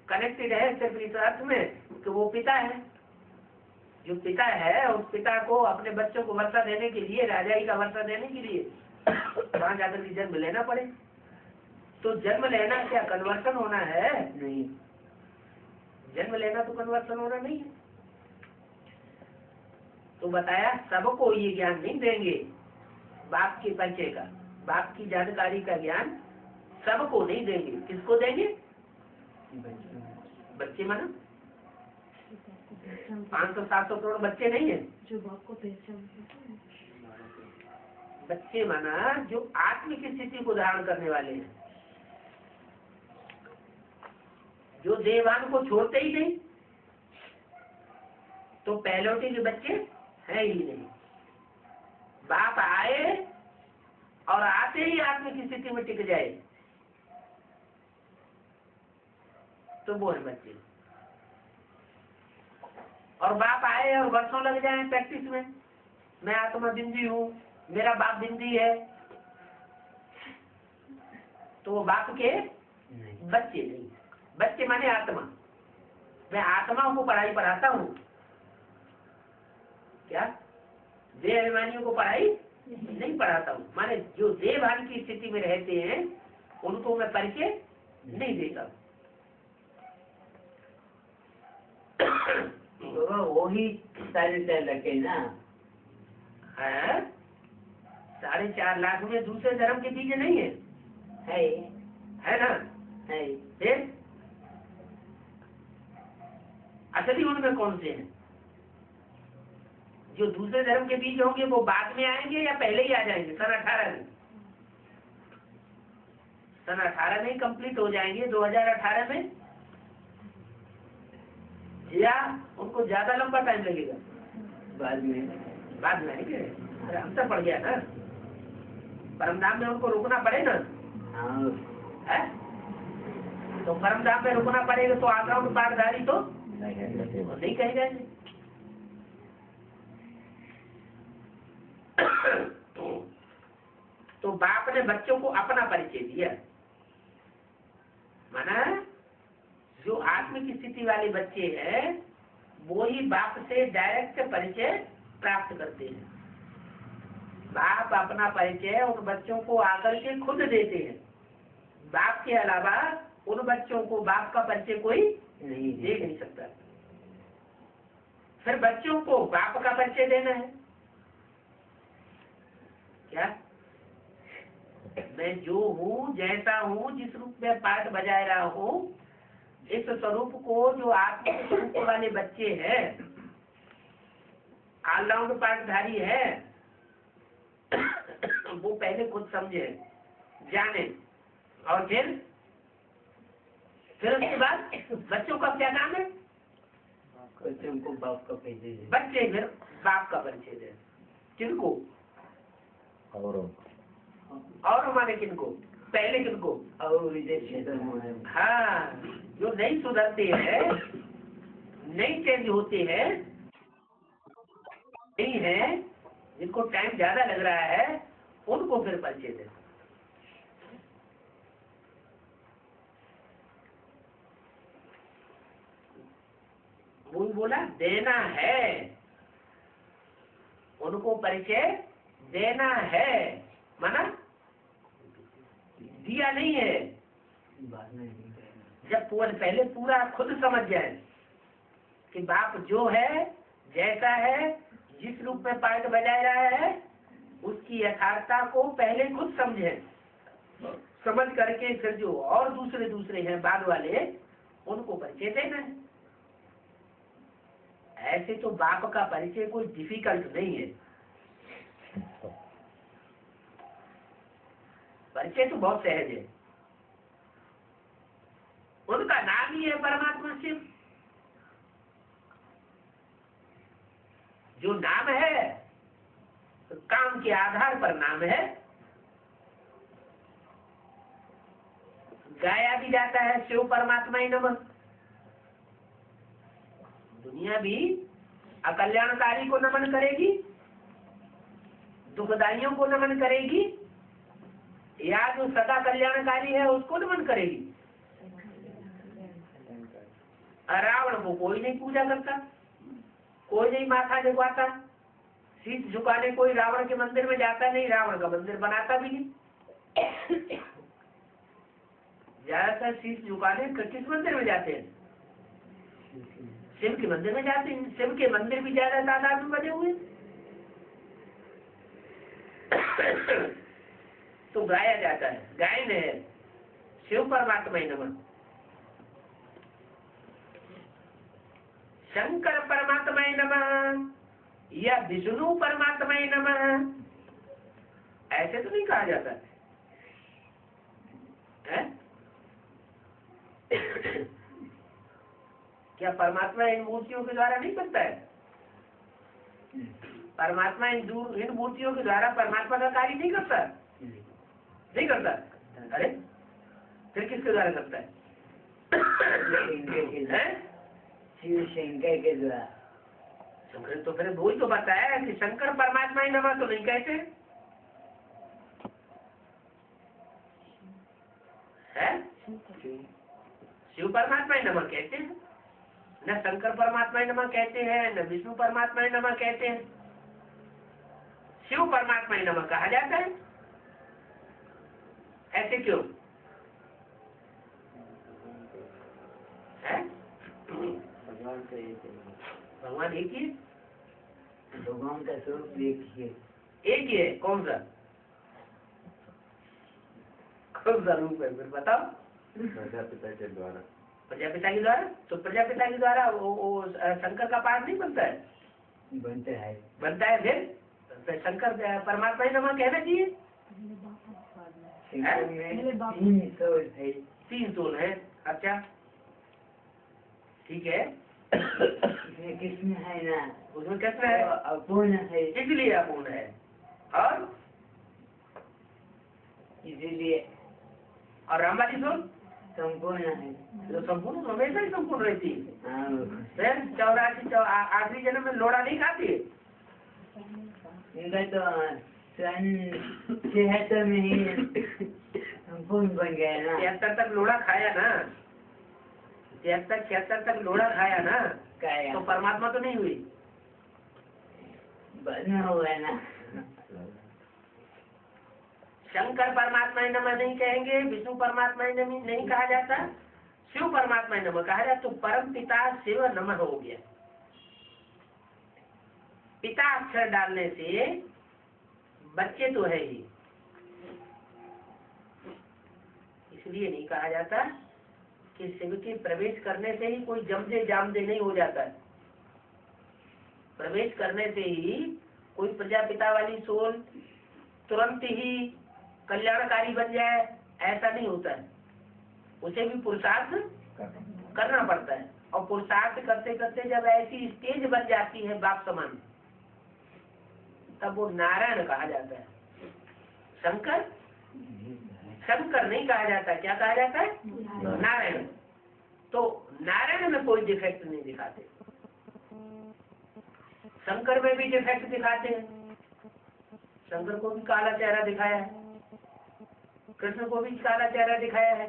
कनेक्टेड है सिर्फ इस अर्थ में कि वो पिता है, जो पिता है उस पिता को अपने बच्चों को वर्षा देने के लिए, राजाई का वर्षा देने के लिए वहां जाकर के जन्म लेना पड़े। तो जन्म लेना क्या कन्वर्सन होना है? नहीं, जन्म लेना तो कन्वर्सन होना नहीं है। तो बताया सबको ये ज्ञान नहीं देंगे, बाप के परिचय का, बाप की जानकारी का ज्ञान सबको नहीं देंगे। किसको देंगे? बच्चे माना 500-700 करोड़ बच्चे नहीं है, जो बाप को पहचान, बच्चे माना जो आत्मिक स्थिति को धारण करने वाले हैं, जो देवान को छोड़ते ही नहीं, तो पहलौटी के बच्चे है ही नहीं। बाप आए और आते ही आत्मिक स्थिति में टिक जाए तो वो है बच्चे। और बाप आए और वर्षों लग जाए प्रैक्टिस में, मैं आत्मा बिंदी हूँ, मेरा बाप बिंदी है, तो वो बाप के बच्चे नहीं। बच्चे माने आत्मा, मैं आत्माओं को पढ़ाई पढ़ाता हूँ, क्या देह अभिमानियों को पढ़ाई नहीं पढ़ाता हूँ। माने जो देहभान की स्थिति में रहते हैं उनको मैं परिचय नहीं देता हूँ। वो ही 4.5 लाख है ना? है 4.5 लाख में दूसरे धर्म के बीज नहीं है, है ना? है। फिर असली उनमें कौन से हैं? जो दूसरे धर्म के बीज होंगे वो बाद में आएंगे या पहले ही आ जाएंगे? सन 18 में कंप्लीट हो जाएंगे, 2018 में, या उनको ज्यादा लंबा टाइम लगेगा? बाद में आएंगे। अरे अंतर पड़ गया ना, परमधाम में उनको रुकना पड़े ना। हाँ, है तो परमधाम में रुकना पड़ेगा तो आग्राउंड पाठधारी तो नहीं कहे जाएंगे। तो बाप ने बच्चों को अपना परिचय दिया, माना जो आत्मिक स्थिति वाले बच्चे हैं वो ही बाप से डायरेक्ट परिचय प्राप्त करते हैं। बाप अपना परिचय उन बच्चों को आकर के खुद देते हैं, बाप के अलावा उन बच्चों को बाप का परिचय कोई नहीं दे नहीं सकता। फिर बच्चों को बाप का परिचय देना है, क्या मैं जो हूँ, जैसा हूँ, जिस रूप में पाठ बजाय रहा हूँ, इस स्वरूप को जो आत्मिक स्वरूप वाले बच्चे हैं, ऑलराउंड पाठधारी है, वो पहले खुद समझे, जाने, और फिर उसके बाद बच्चों का क्या नाम है? बच्चों को बाप का परिचय दे। बच्चे फिर बाप का परिचय दे। किनको? और हमारे किनको? पहले किनको? और विदेशी धर्म है। हाँ, जो नहीं सुधरते हैं, नहीं चेंज होते हैं, नहीं है, जिनको टाइम ज्यादा लग रहा है, उनको फिर परिचय दे। वो बोला देना है, उनको परिचय देना है, माना दिया नहीं है, जब पहले पूरा खुद समझ जाए कि बाप जो है, जैसा है, जिस रूप में पाठ बजाय रहा है, उसकी यथार्थता को पहले खुद समझे। समझ करके फिर जो और दूसरे हैं बाद वाले, उनको परिचय देना है। ऐसे तो बाप का परिचय कोई डिफिकल्ट नहीं है, परिचय तो बहुत सहज है। उनका नाम ही है परमात्मा शिव। जो नाम है तो काम के आधार पर नाम है। गाया भी जाता है शिव परमात्मा नमः। दुनिया भी अकल्याणकारी को नमन करेगी, दुखदाइयों को नमन करेगी, या जो सदा कल्याणकारी है उसको नमन करेगी। रावण को कोई नहीं पूजा करता, कोई नहीं माथा झुकाता, शीश झुकाने कोई रावण के मंदिर में जाता नहीं, रावण का मंदिर बनाता भी नहीं। ज्यादातर शीश झुकाने किस मंदिर में जाते हैं? शिव के मंदिर में जाते हैं। शिव के मंदिर भी ज्यादा तादाद में बने हुए। तो गाया जाता है, गायन है शिव परमात्मा नमः। शंकर परमात्मा नमः या विष्णु परमात्मा नमः, ऐसे तो नहीं कहा जाता है? क्या परमात्मा इन मूर्तियों के द्वारा नहीं करता है? परमात्मा इन मूर्तियों के द्वारा परमात्मा का कार्य नहीं करता, नहीं करता। अरे फिर किसके द्वारा करता है? शिव शंकर के द्वारा। शंकर तो फिर वही तो बताया कि शंकर परमात्मा ही नमः तो नहीं कहते है, शिव परमात्मा ही नमः कहते हैं। न शंकर परमात्मा ही नमः कहते हैं, न विष्णु परमात्मा ही नमः कहते हैं। शिव परमात्मा ही नमः कहा जाता है। ऐसे क्यों है? भगवान एक ही है, भगवान का स्वरूप एक ही है। एक ही है। कौन सा रूप है फिर बताओ? प्रजापिता के द्वारा। प्रजापिता के द्वारा? तो प्रजापिता के द्वारा वो शंकर का पाठ नहीं बनता है? बनता है। बनता है। फिर शंकर परमात्मा ही नमः कहना चाहिए। तीन सोल है। अच्छा ठीक है। इसमें कृष्ण है ना, उसमें कृष्ण है, अपूर्ण है, इसलिए अपूर्ण है। और इसलिए और राम वाली सोल संपूर्ण है। तो संपूर्ण हमेशा ही संपूर्ण रहती है। फिर 84 आखिरी जन्म में लोड़ा नहीं खाती है। इनका तो सन 76 में ही संपूर्ण बन गया ना। 73 तक लोड़ा खाया ना, 76 तक लोड़ा खाया ना, तो परमात्मा तो नहीं हुई। बना हुआ ना। शंकर परमात्मा नमः नहीं कहेंगे, विष्णु परमात्मा नमः नहीं कहा जाता, शिव परमात्मा नमः कहा जाता। तो परम पिता शिव नमः हो गया। पिता अक्षर डालने से बच्चे तो है ही, इसलिए नहीं कहा जाता कि शिव के प्रवेश करने से ही कोई जमदे जामदे नहीं हो जाता है। प्रवेश करने से ही कोई प्रजापिता वाली सोल तुरंत ही कल्याणकारी बन जाए, ऐसा नहीं होता है। उसे भी पुरुषार्थ करना पड़ता है, और पुरुषार्थ करते करते जब ऐसी स्टेज बन जाती है बाप समान, तब वो नारायण कहा जाता है। शंकर शंकर नहीं कहा जाता, क्या कहा जाता है? नारायण। तो नारायण में कोई डिफेक्ट नहीं दिखाते, शंकर में भी डिफेक्ट दिखाते हैं। शंकर को भी काला चेहरा दिखाया है, कृष्ण को भी काला चेहरा दिखाया है,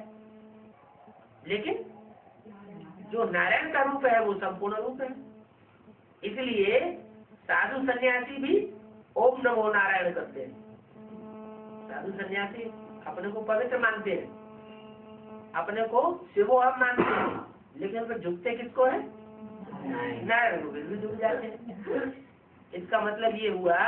लेकिन जो नारायण का रूप है वो संपूर्ण रूप है। इसलिए साधु सन्यासी भी ओम नमो नारायण करते हैं। साधु सन्यासी अपने को पवित्र मानते हैं, अपने को शिवो हम मानते हैं, लेकिन फिर झुकते किसको है? नारायण को, फिर भी झुक जाते हैं। इसका मतलब ये हुआ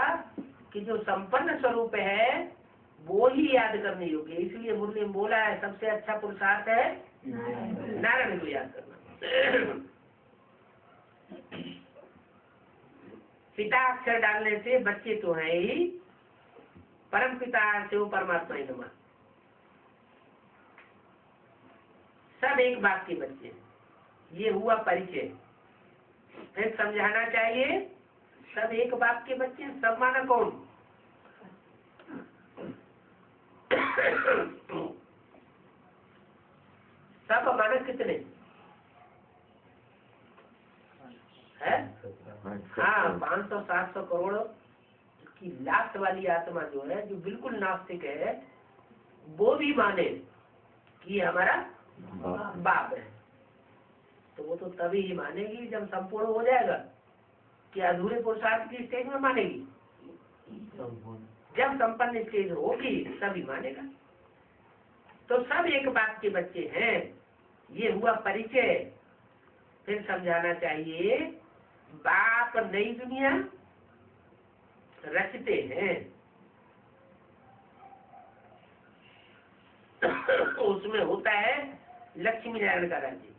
कि जो संपन्न स्वरूप है वो ही याद करने योग्य। इसलिए मुरली में बोला है सबसे अच्छा पुरुषार्थ है नारायण को याद करना। पिता अक्षर डालने से बच्चे तो है ही, परम पिता से वो परमात्मा ही नमा, सब एक बाप के बच्चे। ये हुआ परिचय। फिर समझाना चाहिए सब एक बाप के बच्चे। सब माना कौन? सब माना कितने है? हाँ, 500-700 करोड़ की लास्ट वाली आत्मा जो है, जो बिल्कुल नास्तिक है, वो भी माने कि हमारा बाप है। तो वो तो तभी ही मानेगी जब संपूर्ण हो जाएगा। कि अधूरे पुरुषार्थ की स्टेज में मानेगी? जब संपन्न स्टेज होगी तभी मानेगा। तो सब एक बाप के बच्चे हैं। ये हुआ परिचय। फिर समझाना चाहिए बाप नई दुनिया रचते हैं। उसमें होता है लक्ष्मी नारायण का राज्य।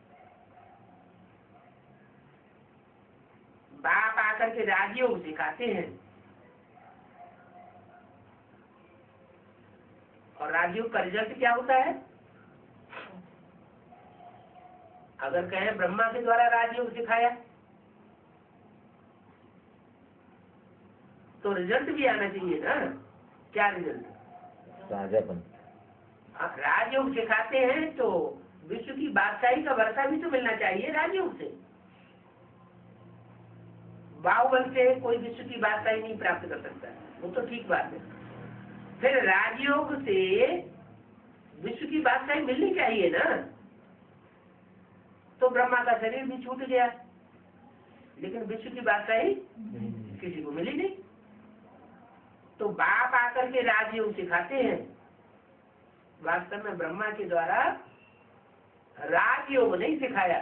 बाप आकर के राजयोग सिखाते हैं, और राजयोग का रिजल्ट क्या होता है? अगर कहें ब्रह्मा के द्वारा राजयोग सिखाया तो रिजल्ट भी आना चाहिए ना। क्या रिजल्ट? राजापन। राजयोग सिखाते हैं तो विश्व की बादशाही का वर्षा भी तो मिलना चाहिए राजयोग से। बाहुबल से कोई विश्व की बादशाही नहीं प्राप्त कर सकता है, वो तो ठीक बात है। फिर राजयोग से विश्व की बादशाही मिलनी चाहिए ना। तो ब्रह्मा का शरीर भी छूट गया, लेकिन विश्व की बादशाही किसी को मिली नहीं। तो बाप आकर के राजयोग सिखाते हैं। वास्तव में ब्रह्मा के द्वारा राजयोग नहीं सिखाया।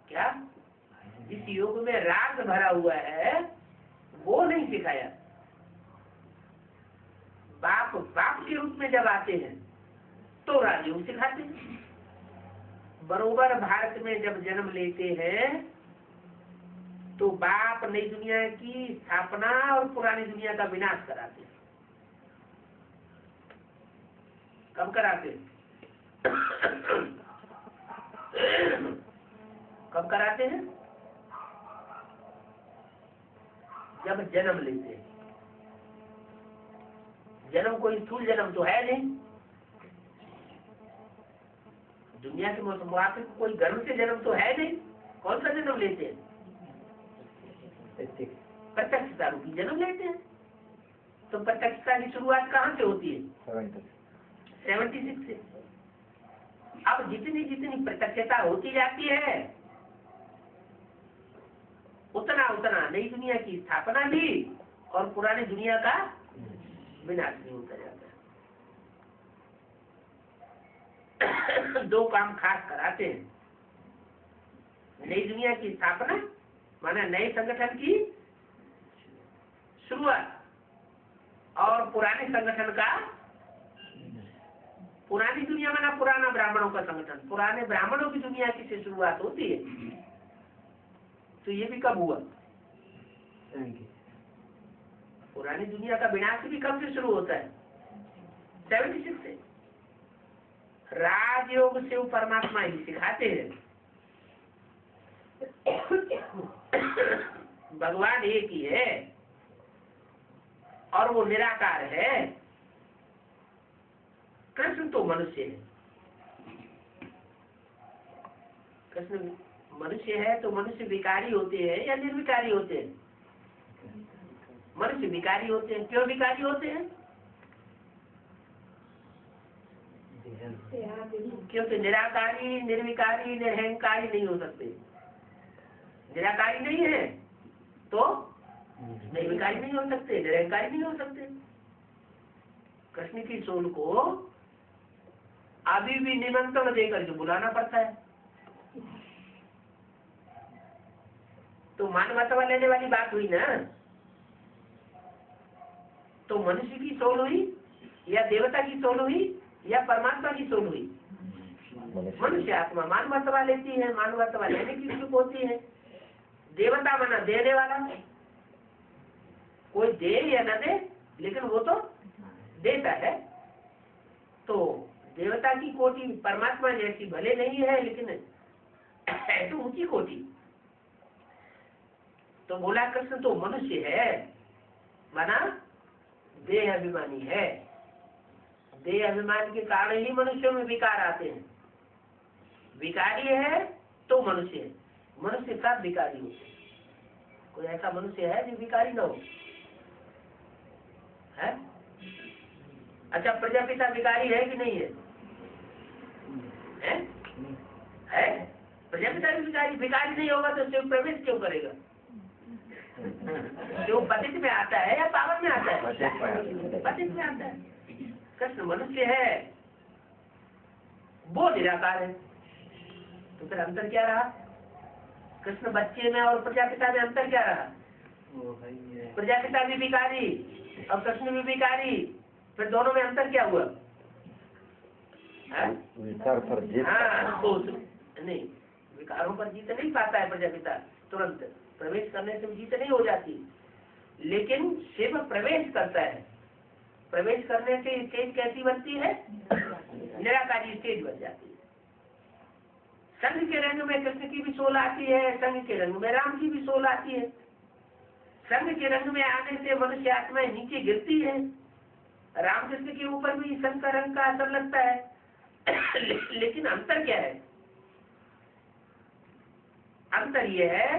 क्या? जिस योग में राग भरा हुआ है वो नहीं सिखाया। बाप बाप के रूप में जब आते हैं तो राजयोग सिखाते हैं। बरोबर भारत में जब जन्म लेते हैं तो बाप नई दुनिया की स्थापना और पुरानी दुनिया का विनाश कराते हैं। कब कराते हैं? कब कराते हैं? जब जन्म लेते हैं। जन्म कोई स्थूल जन्म तो है नहीं। दुनिया के मुताबिक कोई गर्भ से जन्म तो है नहीं। कौन सा जन्म लेते हैं? प्रत्यक्षता रूपी जन्म लेते हैं। तो प्रत्यक्षता की शुरुआत कहाँ से होती है? 76 से। अब जितनी जितनी प्रत्यक्षता होती जाती है उतना उतना नई दुनिया की स्थापना भी और पुरानी दुनिया का विनाश भी होता जाता है। दो काम खास कराते हैं। नई दुनिया की स्थापना माना नए संगठन की शुरुआत, और पुराने संगठन का, पुरानी दुनिया माना पुराना ब्राह्मणों का संगठन, पुराने ब्राह्मणों की दुनिया की से शुरुआत होती है। तो ये भी कब हुआ? पुरानी दुनिया का विनाश भी कब से शुरू होता है? 76 से। राजयोग से वो परमात्मा ही सिखाते हैं। भगवान एक ही है और वो निराकार है। कृष्ण तो मनुष्य है। कृष्ण मनुष्य है तो मनुष्य विकारी होते हैं या निर्विकारी होते हैं? मनुष्य विकारी होते हैं। क्यों विकारी होते हैं? क्योंकि निराकारी, निर्विकारी, निरहंकारी नहीं हो सकते। निराकारी नहीं है तो निर्विकारी नहीं हो सकते, निरहंकारी नहीं हो सकते। कृष्ण की सोल को अभी भी निमंत्रण दे करके बुलाना पड़ता है। तो मानवता लेने वाली बात हुई ना। तो मनुष्य की सोल हुई या देवता की सोल हुई या परमात्मा की सोल हुई? मनुष्य आत्मा मानवता लेती है, मानवता लेने की इच्छुक होती है। देवता माना देने वाला, कोई दे या न दे लेकिन वो तो देता है। तो देवता की कोटि परमात्मा जैसी भले नहीं है लेकिन है तो ऊंची कोटि। तो बोला कृष्ण तो मनुष्य है, माना देह अभिमानी है। देह अभिमान के कारण ही मनुष्यों में विकार आते हैं। विकारी है तो मनुष्य है, मनुष्य सब विकारी होते हैं। कोई ऐसा मनुष्य है जो विकारी न हो? है? अच्छा, प्रजापिता विकारी है कि नहीं है? है? प्रजापिता भी विकारी नहीं होगा तो शिव प्रवेश क्यों करेगा? जो पतित में आता है या पावन में आता है? पतित में आता है। कृष्ण मनुष्य है, वो निराकार है। तो फिर अंतर क्या रहा? कृष्ण बच्चे में और प्रजापिता में अंतर क्या रहा? प्रजापिता भी विकारी और कृष्ण भी विकारी, फिर दोनों में अंतर क्या हुआ? विकार पर जीत। हाँ, तो नहीं, विकारों पर जीत नहीं पाता है प्रजापिता। तुरंत प्रवेश करने से जीत नहीं हो जाती, लेकिन शिव प्रवेश करता है। प्रवेश करने से स्टेज कैसी बनती है? निराकारी स्टेज बन जाती है। संघ के रंग में कृष्ण की भी सोल आती है, संघ के रंग में राम की भी सोल आती है। संघ के रंग में आने से मनुष्य आत्माएं नीचे गिरती है। रामकृष्ण के ऊपर भी संघ का रंग का असर लगता है। लेकिन अंतर क्या है? अंतर यह है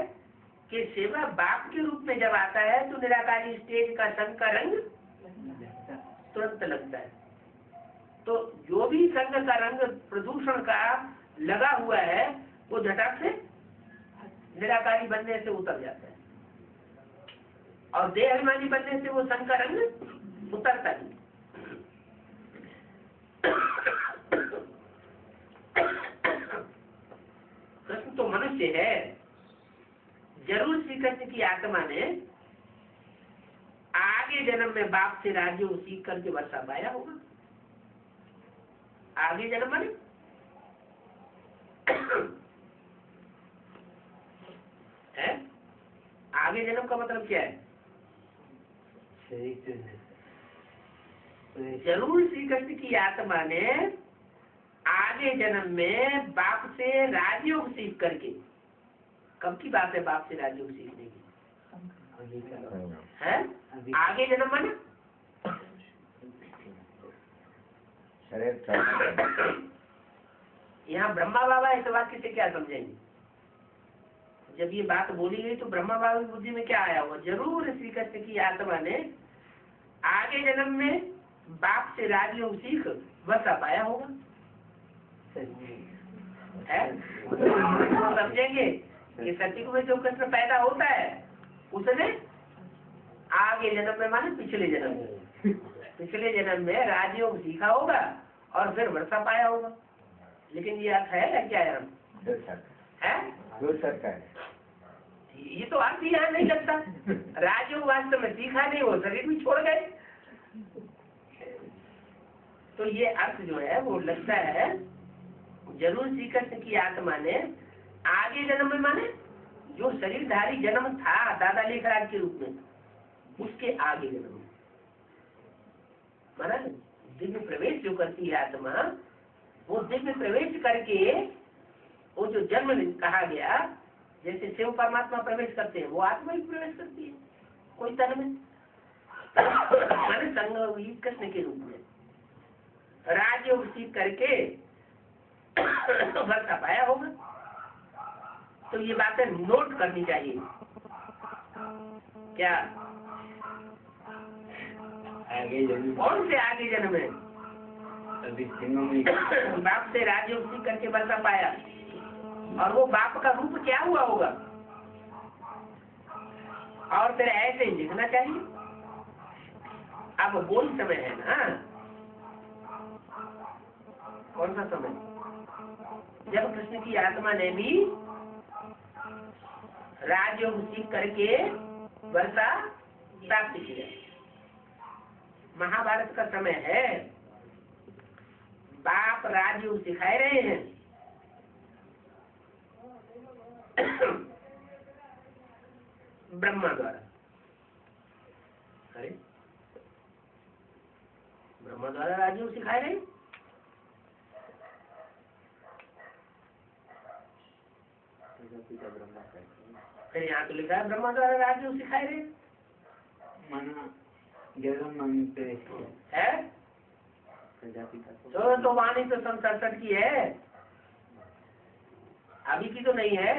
कि सेवा बाप के रूप में जब आता है तो निराकारी स्टेज का संघ का रंग तुरंत लगता है। तो जो भी संघ का रंग प्रदूषण का लगा हुआ है वो झटक से निराकारी बनने से उतर जाता है, और देह अभिमानी बनने से वो संघ का रंग उतरता नहीं। कृष्ण तो मनुष्य है, जरूर श्री कृष्ण की आत्मा ने आगे जन्म में बाप से राज्य सीख करके वर्षा पाया होगा। आगे जन्म में है? आगे जन्म का मतलब क्या है? जरूर श्री कृष्ण की आत्मा ने आगे जन्म में बाप से राजयोग सीख करके, कब की बात है बाप से राजयोग सीखने की? है? आगे जन्म माने यहाँ ब्रह्मा बाबा इस वाक्य से क्या समझेंगे? जब ये बात बोली गई तो ब्रह्मा बाबा की बुद्धि में क्या आया होगा? जरूर श्री कृष्ण की आत्मा ने आगे जन्म में बाप से राजयोग सीख वर्षा पाया होगा। समझेंगे कि सत्युग में जो कृष्ण पैदा होता है उसने आगे जन्म में माने पिछले जन्म में राजयोग सीखा होगा और फिर वर्षा पाया होगा। लेकिन ये अर्थ है क्या यार? है? ये तो अर्थ ही यहाँ नहीं लगता। राजयोग वास्तव में सीखा नहीं, वो शरीर भी छोड़ गए। तो ये अर्थ जो है वो लगता है जरूर श्री कृष्ण की आत्मा ने आगे जन्म में माने जो शरीरधारी जन्म था दादा लेखराज के रूप में, उसके आगे जन्म माना दिव्य प्रवेश जो करती है आत्मा, वो दिव्य प्रवेश करके वो जो जन्म कहा गया, जैसे शिव परमात्मा प्रवेश करते हैं वो आत्मा ही प्रवेश करती है कोई तन में, माने संग कृष्ण के रूप में राजयोग सीख करके वर्षा पाया होगा। तो ये बातें नोट करनी चाहिए। क्या कौन से आगे जन्म है? बाप से राजयोग सीख करके वर्षा पाया, और वो बाप का रूप क्या हुआ होगा? और फिर ऐसे ही लिखना चाहिए। अब बोल समय है ना, कौन सा समय? जब कृष्ण की आत्मा ने भी राजयोग सीख करके वर्षा प्राप्त किया। महाभारत का समय है, बाप राजयोग सिखाए रहे हैं, ब्रह्मा द्वारा। अरे ब्रह्मा द्वारा राजयोग सिखाए रहे, फिर यहाँ तो लिखा है ब्रह्मा द्वारा राजयोग सिखाए रहे मना जगह मांगते है। तो वाणी तो सन 67 की है, अभी की तो नहीं है।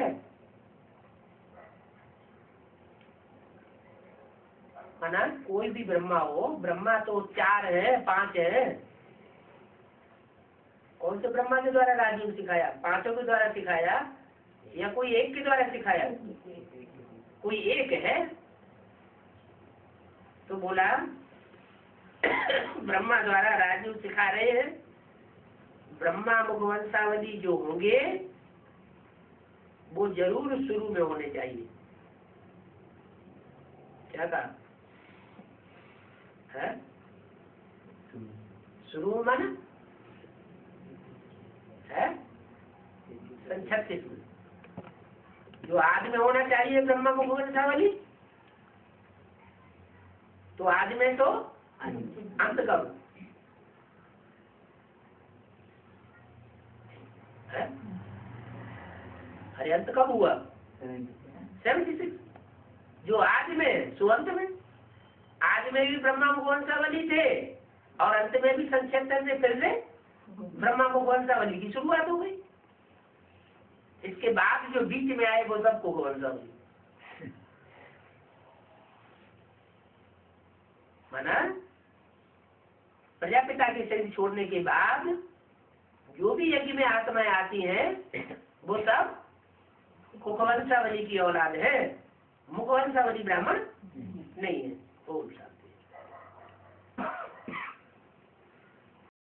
माना कोई भी ब्रह्मा हो, ब्रह्मा तो 4 है 5 है। कौन से ब्रह्मा के द्वारा राजयोग सिखाया? 5 के द्वारा सिखाया या कोई एक के द्वारा सिखाया? कोई एक है। तो बोला ब्रह्मा द्वारा राजयोग सिखा रहे हैं। ब्रह्मा मुखवंशावली जो होंगे वो जरूर शुरू में होने चाहिए। क्या कहा है? शुरू में माना है 36 में जो आज में होना चाहिए ब्रह्मा मुखवंशावली, तो आज में तो अंत कब है? अरे अंत कब हुआ? 76। जो आज में सो अंत में। आज में भी ब्रह्मा मुखवंशावली थे और अंत में भी संक्षेपण से फिर से ब्रह्मा मुखवंशावली की शुरुआत हो गई। इसके बाद जो बीच में आए वो सब मुखवंशावली माना। प्रजापिता के शरीर छोड़ने के बाद जो भी यज्ञ में आत्माएं आती हैं वो सब मुखवंशावली की औलाद है, मुखवंशावली ब्राह्मण नहीं है।